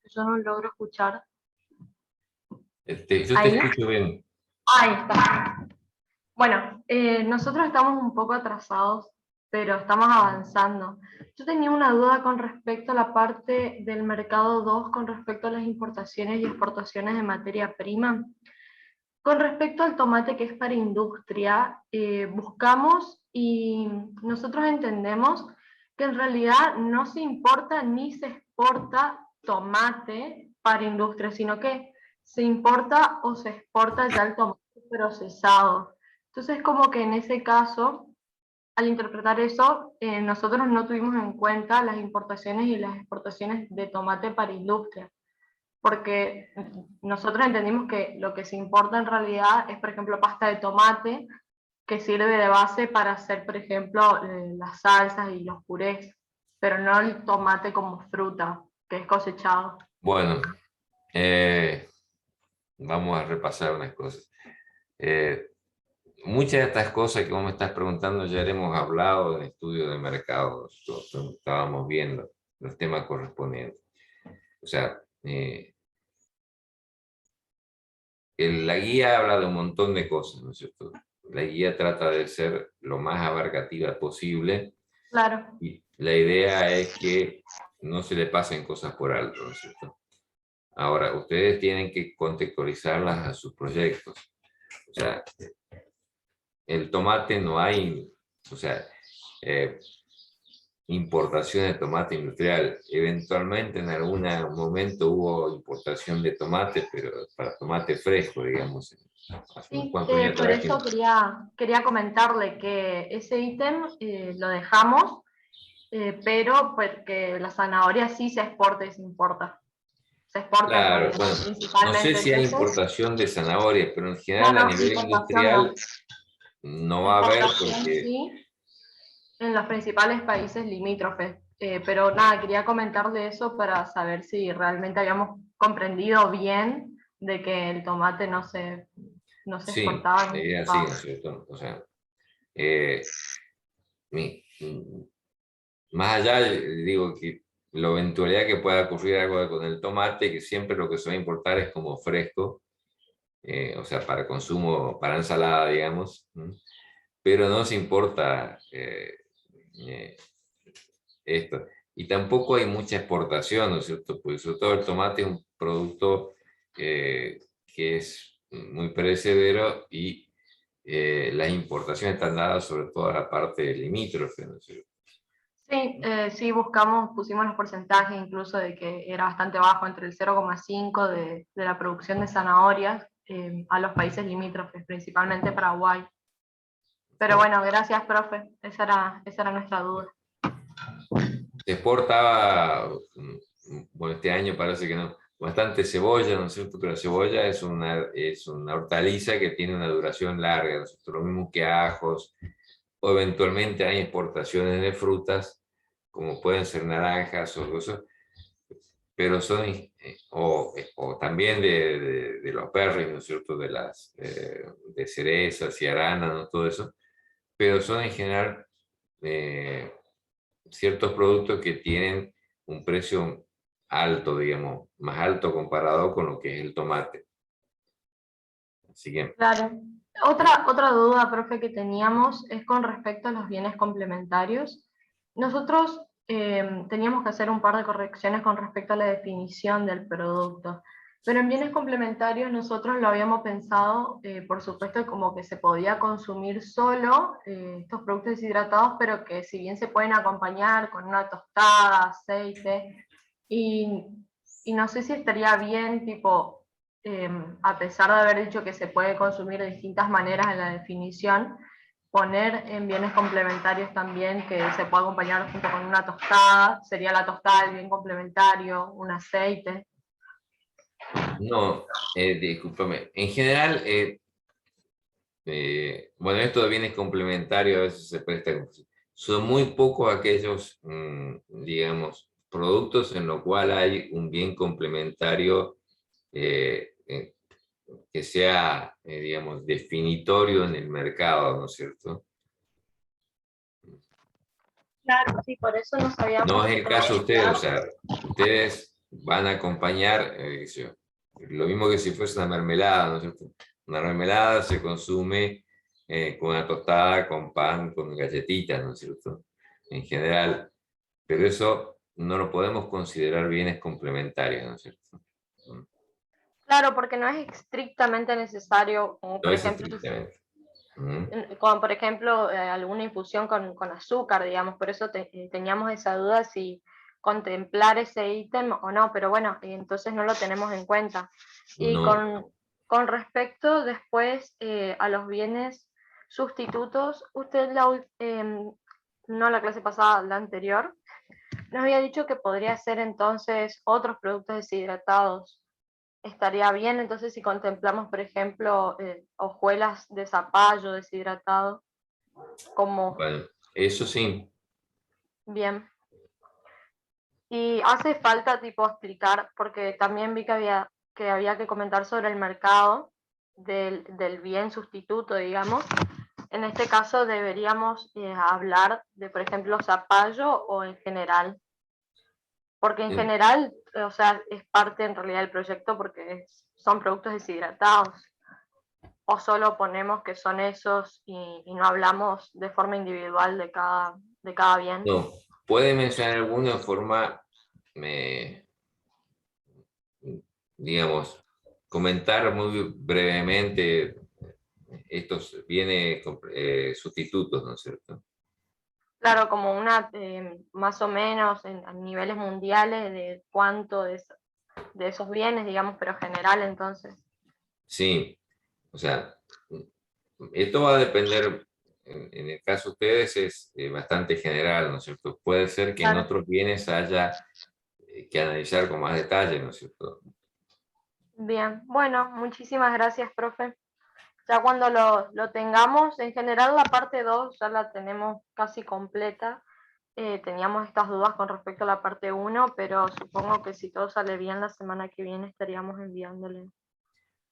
Yo no logro escuchar. Yo te ¿Ahí? escucho bien. Ahí está. Bueno, nosotros estamos un poco atrasados, pero estamos avanzando. Yo tenía una duda con respecto a la parte del mercado 2, con respecto a las importaciones y exportaciones de materia prima. Con respecto al tomate que es para industria, buscamos y nosotros entendemos que en realidad no se importa ni se exporta tomate para industria, sino que se importa o se exporta ya el tomate procesado. Entonces, como que en ese caso, al interpretar eso, nosotros no tuvimos en cuenta las importaciones y las exportaciones de tomate para industria, porque nosotros entendimos que lo que se importa en realidad es, por ejemplo, pasta de tomate, que sirve de base para hacer, por ejemplo, las salsas y los purés, pero no el tomate como fruta, que es cosechado. Bueno, vamos a repasar unas cosas. Muchas de estas cosas que vos me estás preguntando ya hemos hablado en estudio de mercado, estábamos viendo los temas correspondientes. O sea, la guía habla de un montón de cosas, ¿no es cierto? La guía trata de ser lo más abarcativa posible. Claro. Y la idea es que no se le pasen cosas por alto, ¿no es cierto? Ahora, ustedes tienen que contextualizarlas a sus proyectos. O sea, el tomate no hay, o sea, importación de tomate industrial. Eventualmente en algún momento hubo importación de tomate, pero para tomate fresco, digamos. Sí, por eso quería comentarle que ese ítem lo dejamos, pero porque la zanahoria sí se exporta y se importa. Se exporta claro, bueno, no sé si hay importación de zanahoria, pero en general a nivel industrial no va a haber porque... Sí, en los principales países limítrofes. Pero nada, quería comentarle eso para saber si realmente habíamos comprendido bien de que el tomate no se Sí, exportaba. así, ¿no es cierto? O sea, más allá, digo que la eventualidad que pueda ocurrir algo con el tomate, que siempre lo que se va a importar es como fresco, o sea, para consumo, para ensalada, digamos, pero no se importa esto. Y tampoco hay mucha exportación, ¿no es cierto? Pues sobre todo el tomate es un producto que es muy perecedero y las importaciones están dadas sobre todo a la parte limítrofe, ¿no es cierto? Sí, sí, pusimos los porcentajes incluso de que era bastante bajo, entre el 0,5 de la producción de zanahorias a los países limítrofes, principalmente Paraguay. Pero bueno, gracias, profe. Esa era nuestra duda. Se exportaba, bueno, este año parece que no, bastante cebolla, ¿no es cierto? Pero la cebolla es una hortaliza que tiene una duración larga, ¿no es cierto? Lo mismo que ajos, o eventualmente hay exportaciones de frutas, como pueden ser naranjas o cosas, pero son, o también de los berries, ¿no es cierto? De cerezas y aranas, ¿no? Todo eso, pero son en general ciertos productos que tienen un precio alto, digamos, más alto comparado con lo que es el tomate. Así que... Claro. Otra duda, profe, que teníamos es con respecto a los bienes complementarios. Nosotros teníamos que hacer un par de correcciones con respecto a la definición del producto, pero en bienes complementarios nosotros lo habíamos pensado, por supuesto, como que se podía consumir solo estos productos deshidratados, pero que si bien se pueden acompañar con una tostada, aceite, y no sé si estaría bien, tipo, a pesar de haber dicho que se puede consumir de distintas maneras en la definición, poner en bienes complementarios también que se puede acompañar junto con una tostada, sería la tostada el bien complementario, un aceite. No, discúlpame. En general, bueno, esto de bienes complementarios a veces se presta. Son muy pocos aquellos, digamos, productos en los cuales hay un bien complementario que sea, digamos, definitorio en el mercado, ¿no es cierto? Claro, sí, por eso nos habíamos... No es el caso de ustedes, o sea, ustedes van a acompañar, lo mismo que si fuese una mermelada, ¿no es cierto? Una mermelada se consume con una tostada, con pan, con galletitas, ¿no es cierto? En general, pero eso no lo podemos considerar bienes complementarios, ¿no es cierto? Claro, porque no es estrictamente necesario, como No por es ejemplo, estrictamente. como por ejemplo alguna infusión con azúcar, digamos, por eso teníamos esa duda si contemplar ese ítem o no, pero bueno, entonces no lo tenemos en cuenta. Y No. con respecto después a los bienes sustitutos, usted no la clase pasada, la anterior, nos había dicho que podría ser entonces otros productos deshidratados. Estaría bien entonces si contemplamos, por ejemplo, hojuelas de zapallo deshidratado, como Bueno, eso sí. bien. Y hace falta tipo explicar, porque también vi que había que comentar sobre el mercado del bien sustituto, digamos. En este caso deberíamos hablar de, por ejemplo, zapallo o en general. Porque en eh, general, o sea, es parte en realidad del proyecto porque son productos deshidratados. O solo ponemos que son esos y no hablamos de forma individual de cada bien. No, puede mencionar alguna forma, digamos, comentar muy brevemente estos bienes sustitutos, ¿no es cierto? Claro, como una, más o menos a niveles mundiales de cuánto de esos bienes, digamos, pero general entonces. Sí, o sea, esto va a depender, en el caso de ustedes es bastante general, ¿no es cierto? Puede ser que en Claro. otros bienes haya que analizar con más detalle, ¿no es cierto? Bien, bueno, muchísimas gracias, profe. Ya cuando lo tengamos, en general la parte 2 ya la tenemos casi completa. Teníamos estas dudas con respecto a la parte 1, pero supongo que si todo sale bien la semana que viene estaríamos enviándole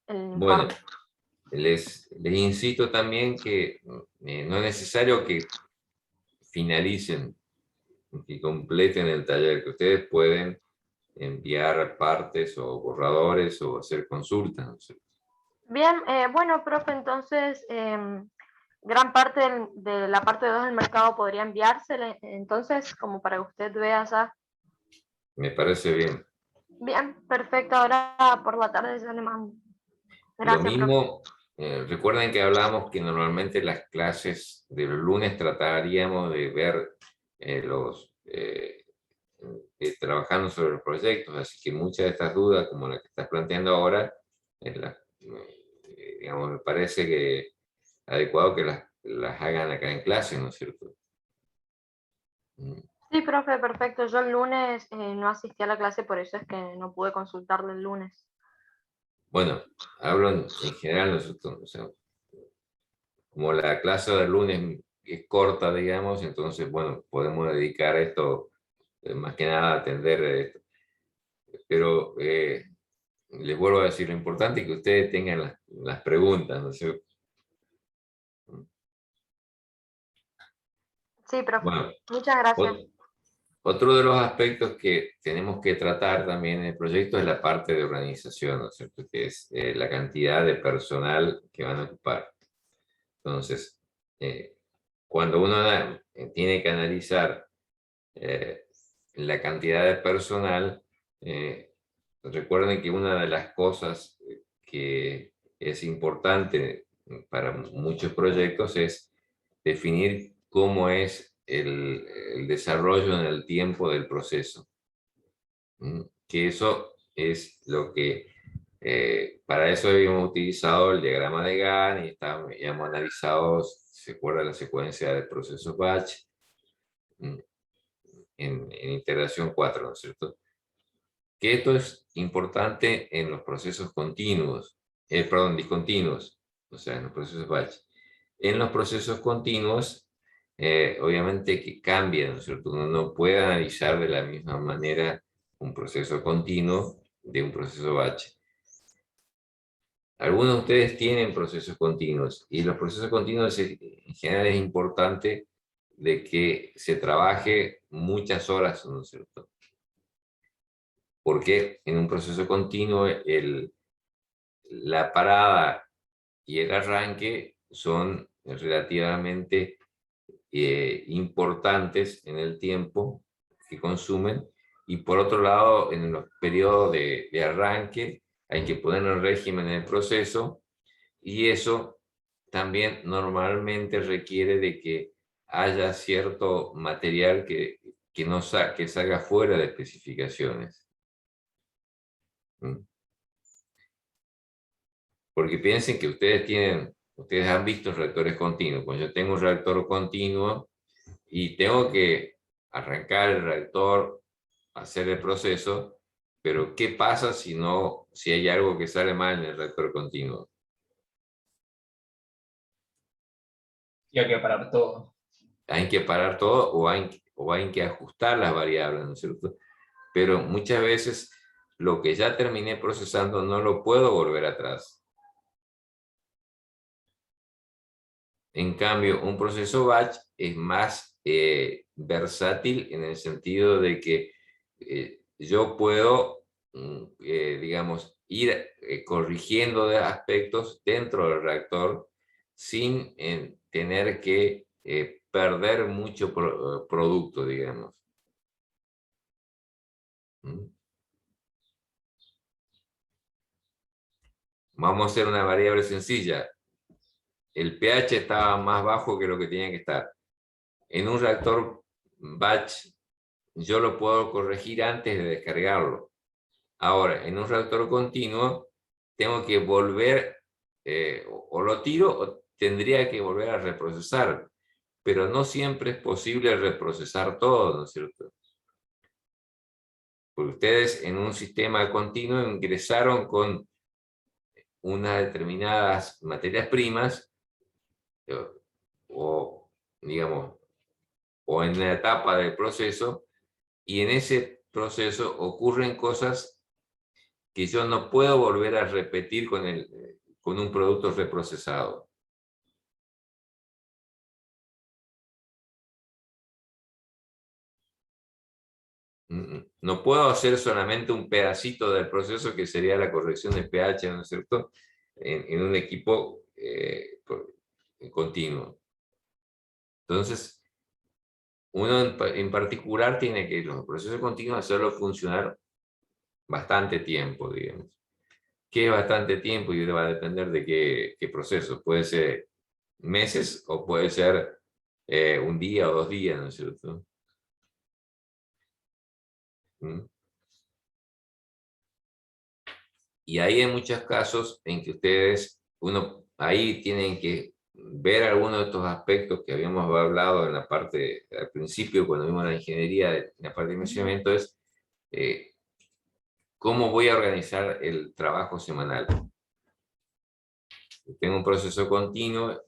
el Bueno, informe. les insisto también que no es necesario que finalicen, que completen el taller, que ustedes pueden enviar partes o borradores o hacer consultas, ¿no es cierto? Bien, bueno, profe, entonces gran parte de la parte 2 del mercado podría enviársele, entonces, como para que usted vea ya. Me parece bien. Bien, perfecto, ahora por la tarde ya le mando. Lo Gracias, profe. mismo, recuerden que hablamos que normalmente las clases de los lunes trataríamos de ver trabajando sobre los proyectos, así que muchas de estas dudas, como la que estás planteando ahora, digamos, me parece que adecuado que las hagan acá en clase, ¿no es cierto? Sí, profe, perfecto. Yo el lunes no asistí a la clase, por eso es que no pude consultarle el lunes. Bueno, hablo en general, ¿no es cierto? O sea, como la clase del lunes es corta, digamos, entonces, bueno, podemos dedicar esto más que nada a atender esto. Pero les vuelvo a decir, lo importante es que ustedes tengan las preguntas, ¿no es cierto? Sí, profe. Bueno, Muchas gracias. otro de los aspectos que tenemos que tratar también en el proyecto es la parte de organización, ¿no es cierto? Que es la cantidad de personal que van a ocupar. Entonces, cuando uno tiene que analizar la cantidad de personal, recuerden que una de las cosas que es importante para muchos proyectos es definir cómo es el desarrollo en el tiempo del proceso. Que eso es lo que, para eso habíamos utilizado el diagrama de Gantt y habíamos analizado, se acuerda, la secuencia de procesos batch en integración 4, ¿no es cierto? Que esto es importante en los procesos continuos, perdón, discontinuos, o sea, en los procesos batch. En los procesos continuos, obviamente que cambian, ¿no es cierto? Uno no puede analizar de la misma manera un proceso continuo de un proceso batch. Algunos de ustedes tienen procesos continuos y los procesos continuos en general es importante de que se trabaje muchas horas, ¿no es cierto? Porque en un proceso continuo la parada y el arranque son relativamente importantes en el tiempo que consumen, y por otro lado, en los periodos de arranque hay que poner en régimen el proceso, y eso también normalmente requiere de que haya cierto material que salga fuera de especificaciones. ¿Mm? Porque piensen que ustedes han visto reactores continuos. Cuando yo tengo un reactor continuo y tengo que arrancar el reactor, hacer el proceso, pero ¿qué pasa si hay algo que sale mal en el reactor continuo? Y hay que parar todo. Hay que parar todo o hay que ajustar las variables, ¿no es cierto? Pero muchas veces lo que ya terminé procesando no lo puedo volver atrás. En cambio, un proceso batch es más versátil en el sentido de que yo puedo, digamos, ir corrigiendo de aspectos dentro del reactor sin tener que perder mucho producto, digamos. ¿Mm? Vamos a hacer una variable sencilla. El pH estaba más bajo que lo que tenía que estar. En un reactor batch, yo lo puedo corregir antes de descargarlo. Ahora, en un reactor continuo, tengo que volver, o lo tiro, o tendría que volver a reprocesar. Pero no siempre es posible reprocesar todo, ¿no es cierto? Porque ustedes en un sistema continuo ingresaron con unas determinadas materias primas, o digamos, o en la etapa del proceso, y en ese proceso ocurren cosas que yo no puedo volver a repetir con un producto reprocesado. No puedo hacer solamente un pedacito del proceso que sería la corrección de pH, ¿no es cierto?, en un equipo continuo. Entonces, uno en particular tiene que los procesos continuos hacerlo funcionar bastante tiempo, digamos. ¿Qué es bastante tiempo? Y va a depender de qué proceso. Puede ser meses o puede ser un día o 2 días, ¿no es cierto? ¿Mm? Y hay muchos casos en que ahí tienen que ver algunos de estos aspectos que habíamos hablado en la parte, al principio, cuando vimos la ingeniería, en la parte de dimensionamiento, es cómo voy a organizar el trabajo semanal. Tengo un proceso continuo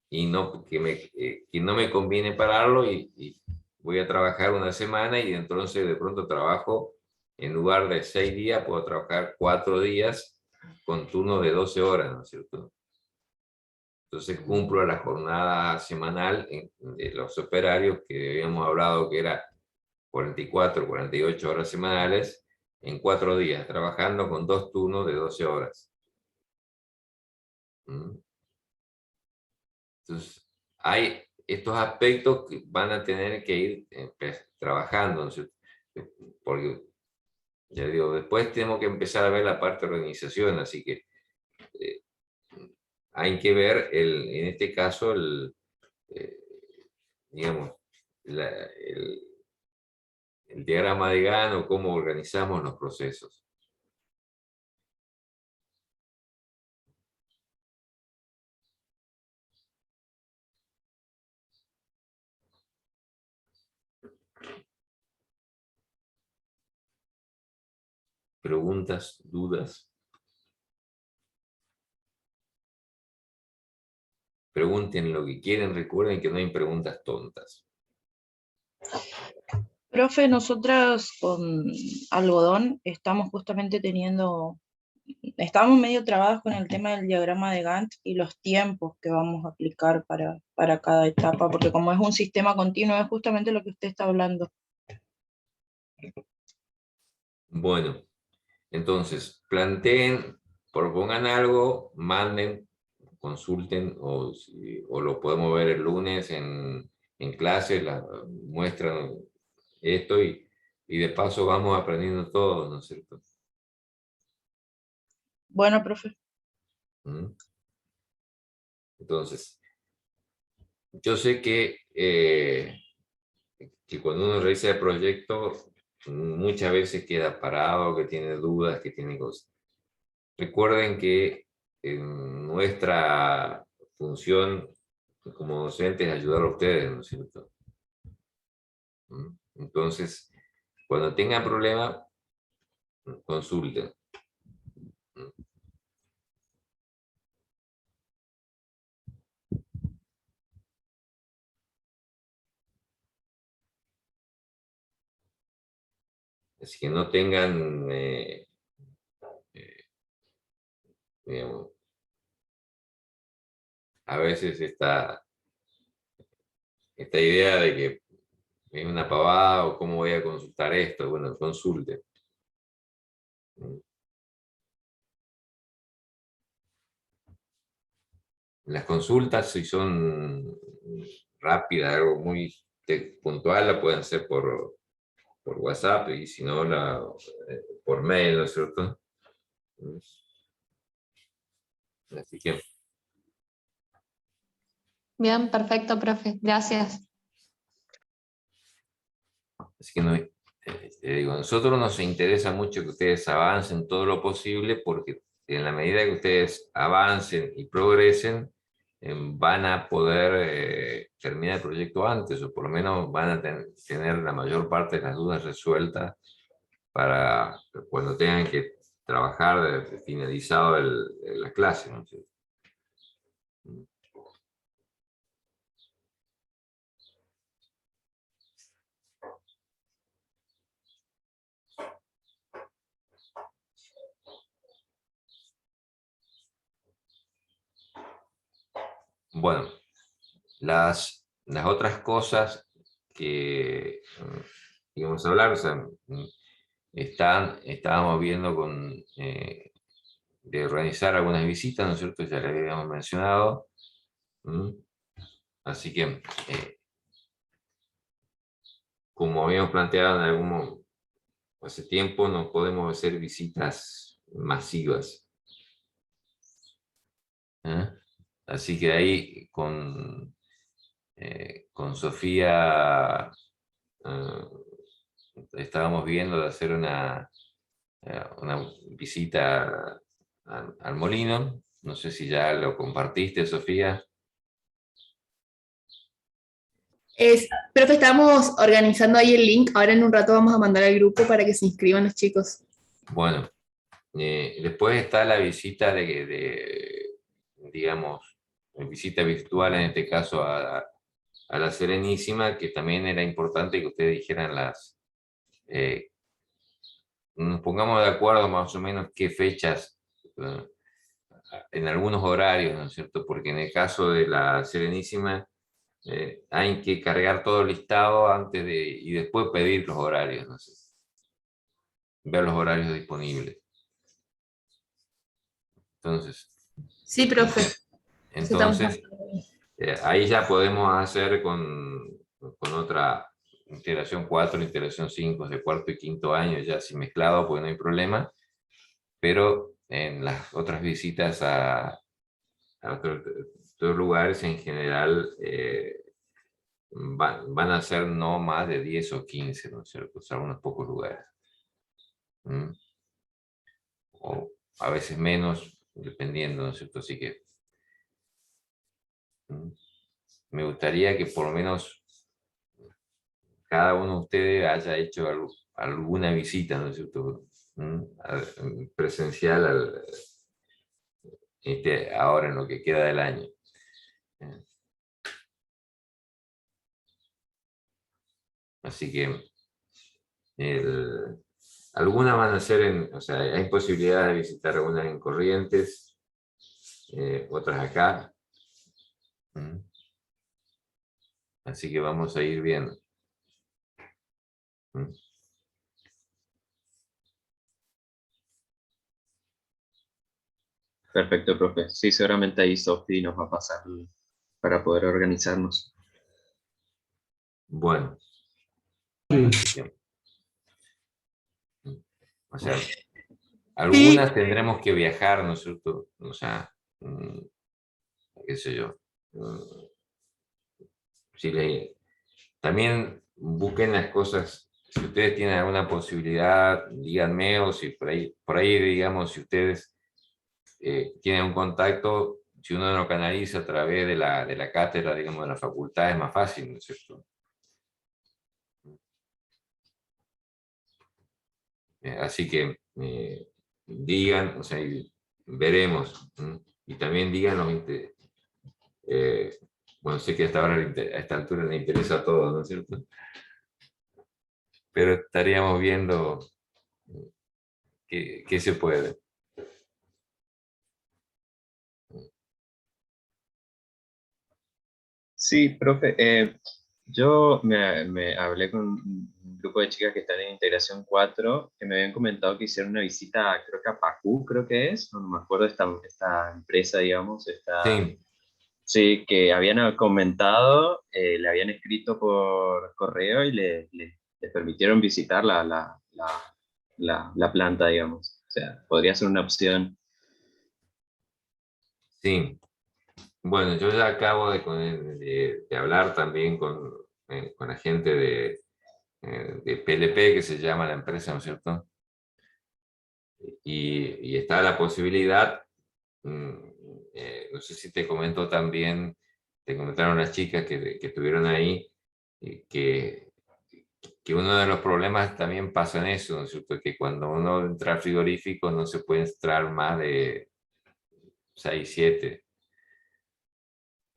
y que no me conviene pararlo, y voy a trabajar una semana, y entonces de pronto trabajo, en lugar de 6 días, puedo trabajar 4 días con turno de 12 horas, ¿no es cierto? Entonces cumplo la jornada semanal de los operarios que habíamos hablado que era 44, 48 horas semanales, en 4 días, trabajando con 2 turnos de 12 horas. ¿Mm? Entonces, hay estos aspectos que van a tener que ir trabajando, ¿no es cierto? Porque, ya digo, después tenemos que empezar a ver la parte de organización, así que hay que ver, en este caso, digamos, el diagrama de Gantt, o cómo organizamos los procesos. ¿Preguntas, dudas? Pregunten lo que quieren, recuerden que no hay preguntas tontas. Profe, nosotras con algodón estamos justamente estamos medio trabados con el tema del diagrama de Gantt y los tiempos que vamos a aplicar para cada etapa, porque como es un sistema continuo, es justamente lo que usted está hablando. Bueno, entonces, propongan algo, manden, consulten, o lo podemos ver el lunes en clase, muestran esto, y de paso vamos aprendiendo todo, ¿no es cierto? Bueno, profe. ¿Mm? Entonces, yo sé que cuando uno realiza el proyecto, muchas veces queda parado, que tiene dudas, que tiene cosas. Recuerden que nuestra función como docentes es ayudar a ustedes, ¿no es cierto? ¿Mm? Entonces, cuando tengan problemas, consulten. ¿Mm? Así que no tengan, digamos, a veces esta idea de que es una pavada o cómo voy a consultar esto. Bueno, consulte. Las consultas, si son rápidas, algo muy puntual, la pueden hacer por WhatsApp y si no, por mail, ¿no es cierto? Así que, Bien, perfecto, profe. Gracias. no, digo, a nosotros nos interesa mucho que ustedes avancen todo lo posible porque en la medida que ustedes avancen y progresen, van a poder terminar el proyecto antes o por lo menos van a tener la mayor parte de las dudas resueltas para cuando tengan que trabajar finalizado la clase, ¿no? Bueno, las otras cosas que íbamos a hablar, o sea, estábamos viendo de organizar algunas visitas, ¿no es cierto? Ya le habíamos mencionado. Así que, como habíamos planteado hace tiempo, no podemos hacer visitas masivas. Así que ahí con Sofía estábamos viendo de hacer una visita al molino. No sé si ya lo compartiste, Sofía. Profe, estamos organizando ahí el link. Ahora en un rato vamos a mandar al grupo para que se inscriban los chicos. Bueno, después está la visita digamos, visita virtual, en este caso a la Serenísima, que también era importante que ustedes dijeran nos pongamos de acuerdo más o menos qué fechas, en algunos horarios, ¿no es cierto? Porque en el caso de la Serenísima, hay que cargar todo el listado y después pedir los horarios, no sé, ver los horarios disponibles. Entonces, Sí, profe. entonces ahí ya podemos hacer con otra integración 4, integración 5, de cuarto y quinto año, ya así mezclado, pues no hay problema, pero en las otras visitas a otros lugares en general van a ser no más de 10 o 15, ¿no es cierto? O sea, unos pocos lugares. O a veces menos, dependiendo, ¿no es cierto? Así que me gustaría que por lo menos cada uno de ustedes haya hecho alguna visita, ¿no es cierto? Presencial ahora en lo que queda del año. Así que algunas van a ser o sea, hay posibilidad de visitar algunas en Corrientes, otras acá. Así que vamos a ir viendo. Perfecto, profe. Sí, seguramente ahí Sofi nos va a pasar para poder organizarnos. Bueno. O sea, Algunas tendremos que viajar, ¿no es cierto? O sea, qué sé yo. Si también busquen las cosas, si ustedes tienen alguna posibilidad, díganme, o si por ahí digamos, si ustedes tienen un contacto, si uno lo canaliza a través de la cátedra, digamos, de la facultad, es más fácil, ¿no es cierto? Así que digan, o sea, y veremos. Y también díganos, bueno, sé que hasta ahora, a esta altura le interesa todo, ¿no es cierto? Pero estaríamos viendo qué se puede. Sí, profe. Yo me hablé con un grupo de chicas que están en Integración 4 que me habían comentado que hicieron una visita, creo que a Pacú, creo que es, no me acuerdo, esta empresa, digamos, Sí, sí, que habían comentado, le habían escrito por correo y les permitieron visitar la planta, digamos. O sea, podría ser una opción. sí. Bueno, yo ya acabo de hablar también con la gente de PLP, que se llama la empresa, ¿no es cierto? Y está la posibilidad, mm, no sé si te comentó también, te comentaron las chicas que estuvieron ahí, que uno de los problemas también pasa en eso, ¿no es cierto? Que cuando uno entra al frigorífico no se puede entrar más de 6, 7.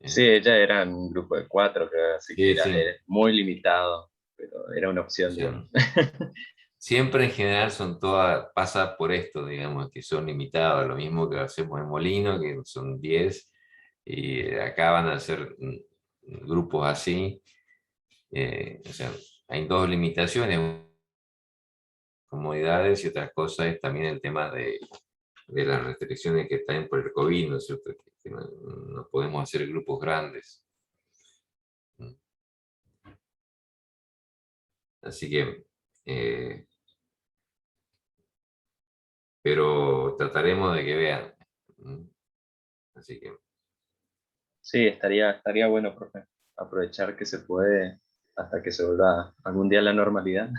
Sí, ella era un grupo de 4, creo, así que Sí, era sí. muy limitado, pero era una O opción, sea, digamos. siempre en general son todas, pasa por esto, digamos, que son limitados, lo mismo que hacemos en Molino, que son 10, y acá van a ser grupos así. O sea, hay dos limitaciones, comodidades, y otra cosa es también el tema de las restricciones que están por el COVID, ¿no es cierto? Que no podemos hacer grupos grandes. Así que, pero trataremos de que vean. Así que, Sí, estaría bueno, profe, aprovechar que se puede hasta que se vuelva algún día la normalidad.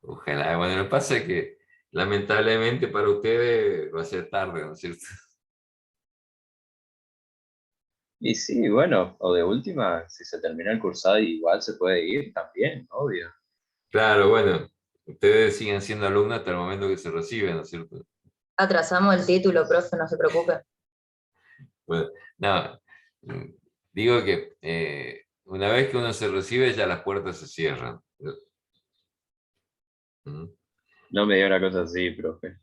ojalá. Bueno, lo que pasa es que lamentablemente para ustedes va a ser tarde, ¿no es cierto? Y sí, bueno, o de última, si se termina el cursado, igual se puede ir también, obvio. Claro, bueno, ustedes siguen siendo alumnos hasta el momento que se reciben, ¿no es cierto? Atrasamos el título, profe, no se preocupe. Bueno, no, digo que una vez que uno se recibe ya las puertas se cierran. ¿Mm? No me dio una cosa así, profe.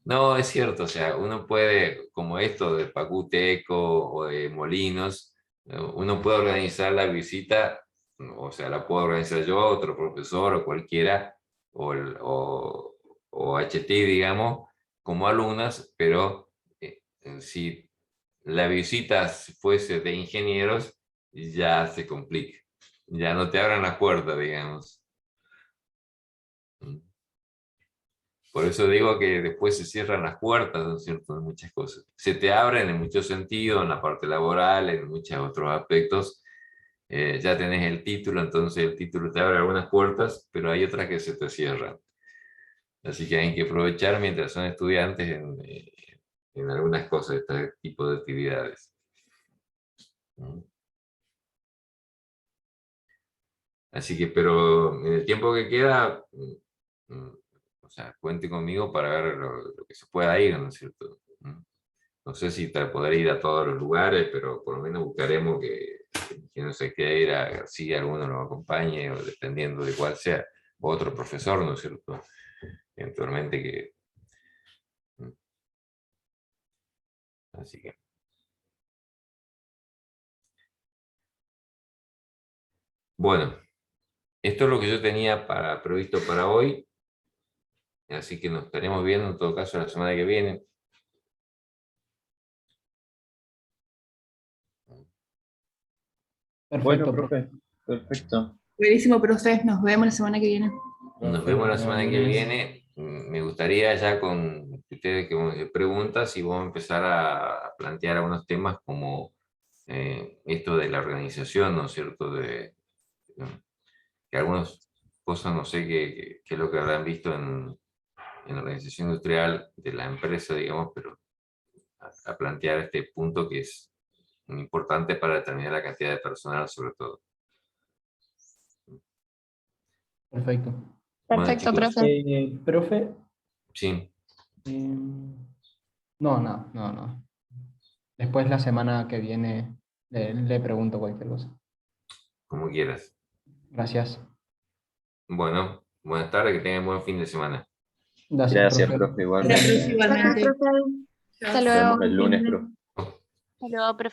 No, es cierto, o sea, uno puede, como esto de Pacuteco o de Molinos, uno puede organizar la visita, o sea, la puedo organizar yo, otro profesor o cualquiera, o HT, digamos, como alumnas, pero si la visita fuese de ingenieros, ya se complica, ya no te abran las puertas, digamos. Por eso digo que después se cierran las puertas, ¿no es cierto?, en muchas cosas. Se te abren en muchos sentidos, en la parte laboral, en muchos otros aspectos. Ya tenés el título, entonces el título te abre algunas puertas, pero hay otras que se te cierran. Así que hay que aprovechar mientras son estudiantes en algunas cosas, este tipo de actividades. Así que, pero en el tiempo que queda, o sea, cuente conmigo para ver lo que se pueda ir, ¿no es cierto? No sé si podré ir a todos los lugares, pero por lo menos buscaremos que no se quede ir a García, alguno nos acompañe, o dependiendo de cuál sea, o otro profesor, ¿no es cierto? Eventualmente que... Así que... Bueno, esto es lo que yo tenía previsto para hoy, así que nos estaremos viendo en todo caso la semana que viene. Bueno, Perfecto, profe. profe, perfecto. Buenísimo, profe. Nos vemos la semana que viene. Nos Profe, vemos la nos semana que vemos. viene. me gustaría ya con ustedes que me preguntas y vamos a empezar a plantear algunos temas como esto de la organización, ¿no es cierto? Que algunas cosas no sé qué es lo que habrán visto en la organización industrial de la empresa, digamos, pero a plantear este punto que es muy importante para determinar la cantidad de personal, sobre todo. Perfecto. Bueno, Perfecto, chicos, profe. Profe, sí, no. Después la semana que viene le pregunto cualquier cosa. como quieras. Gracias. Bueno, buenas tardes, que tengan buen fin de semana. Gracias, profe, igualmente. Gracias, igualmente. Hasta Nos luego. vemos el lunes, profe. Hasta luego, profe.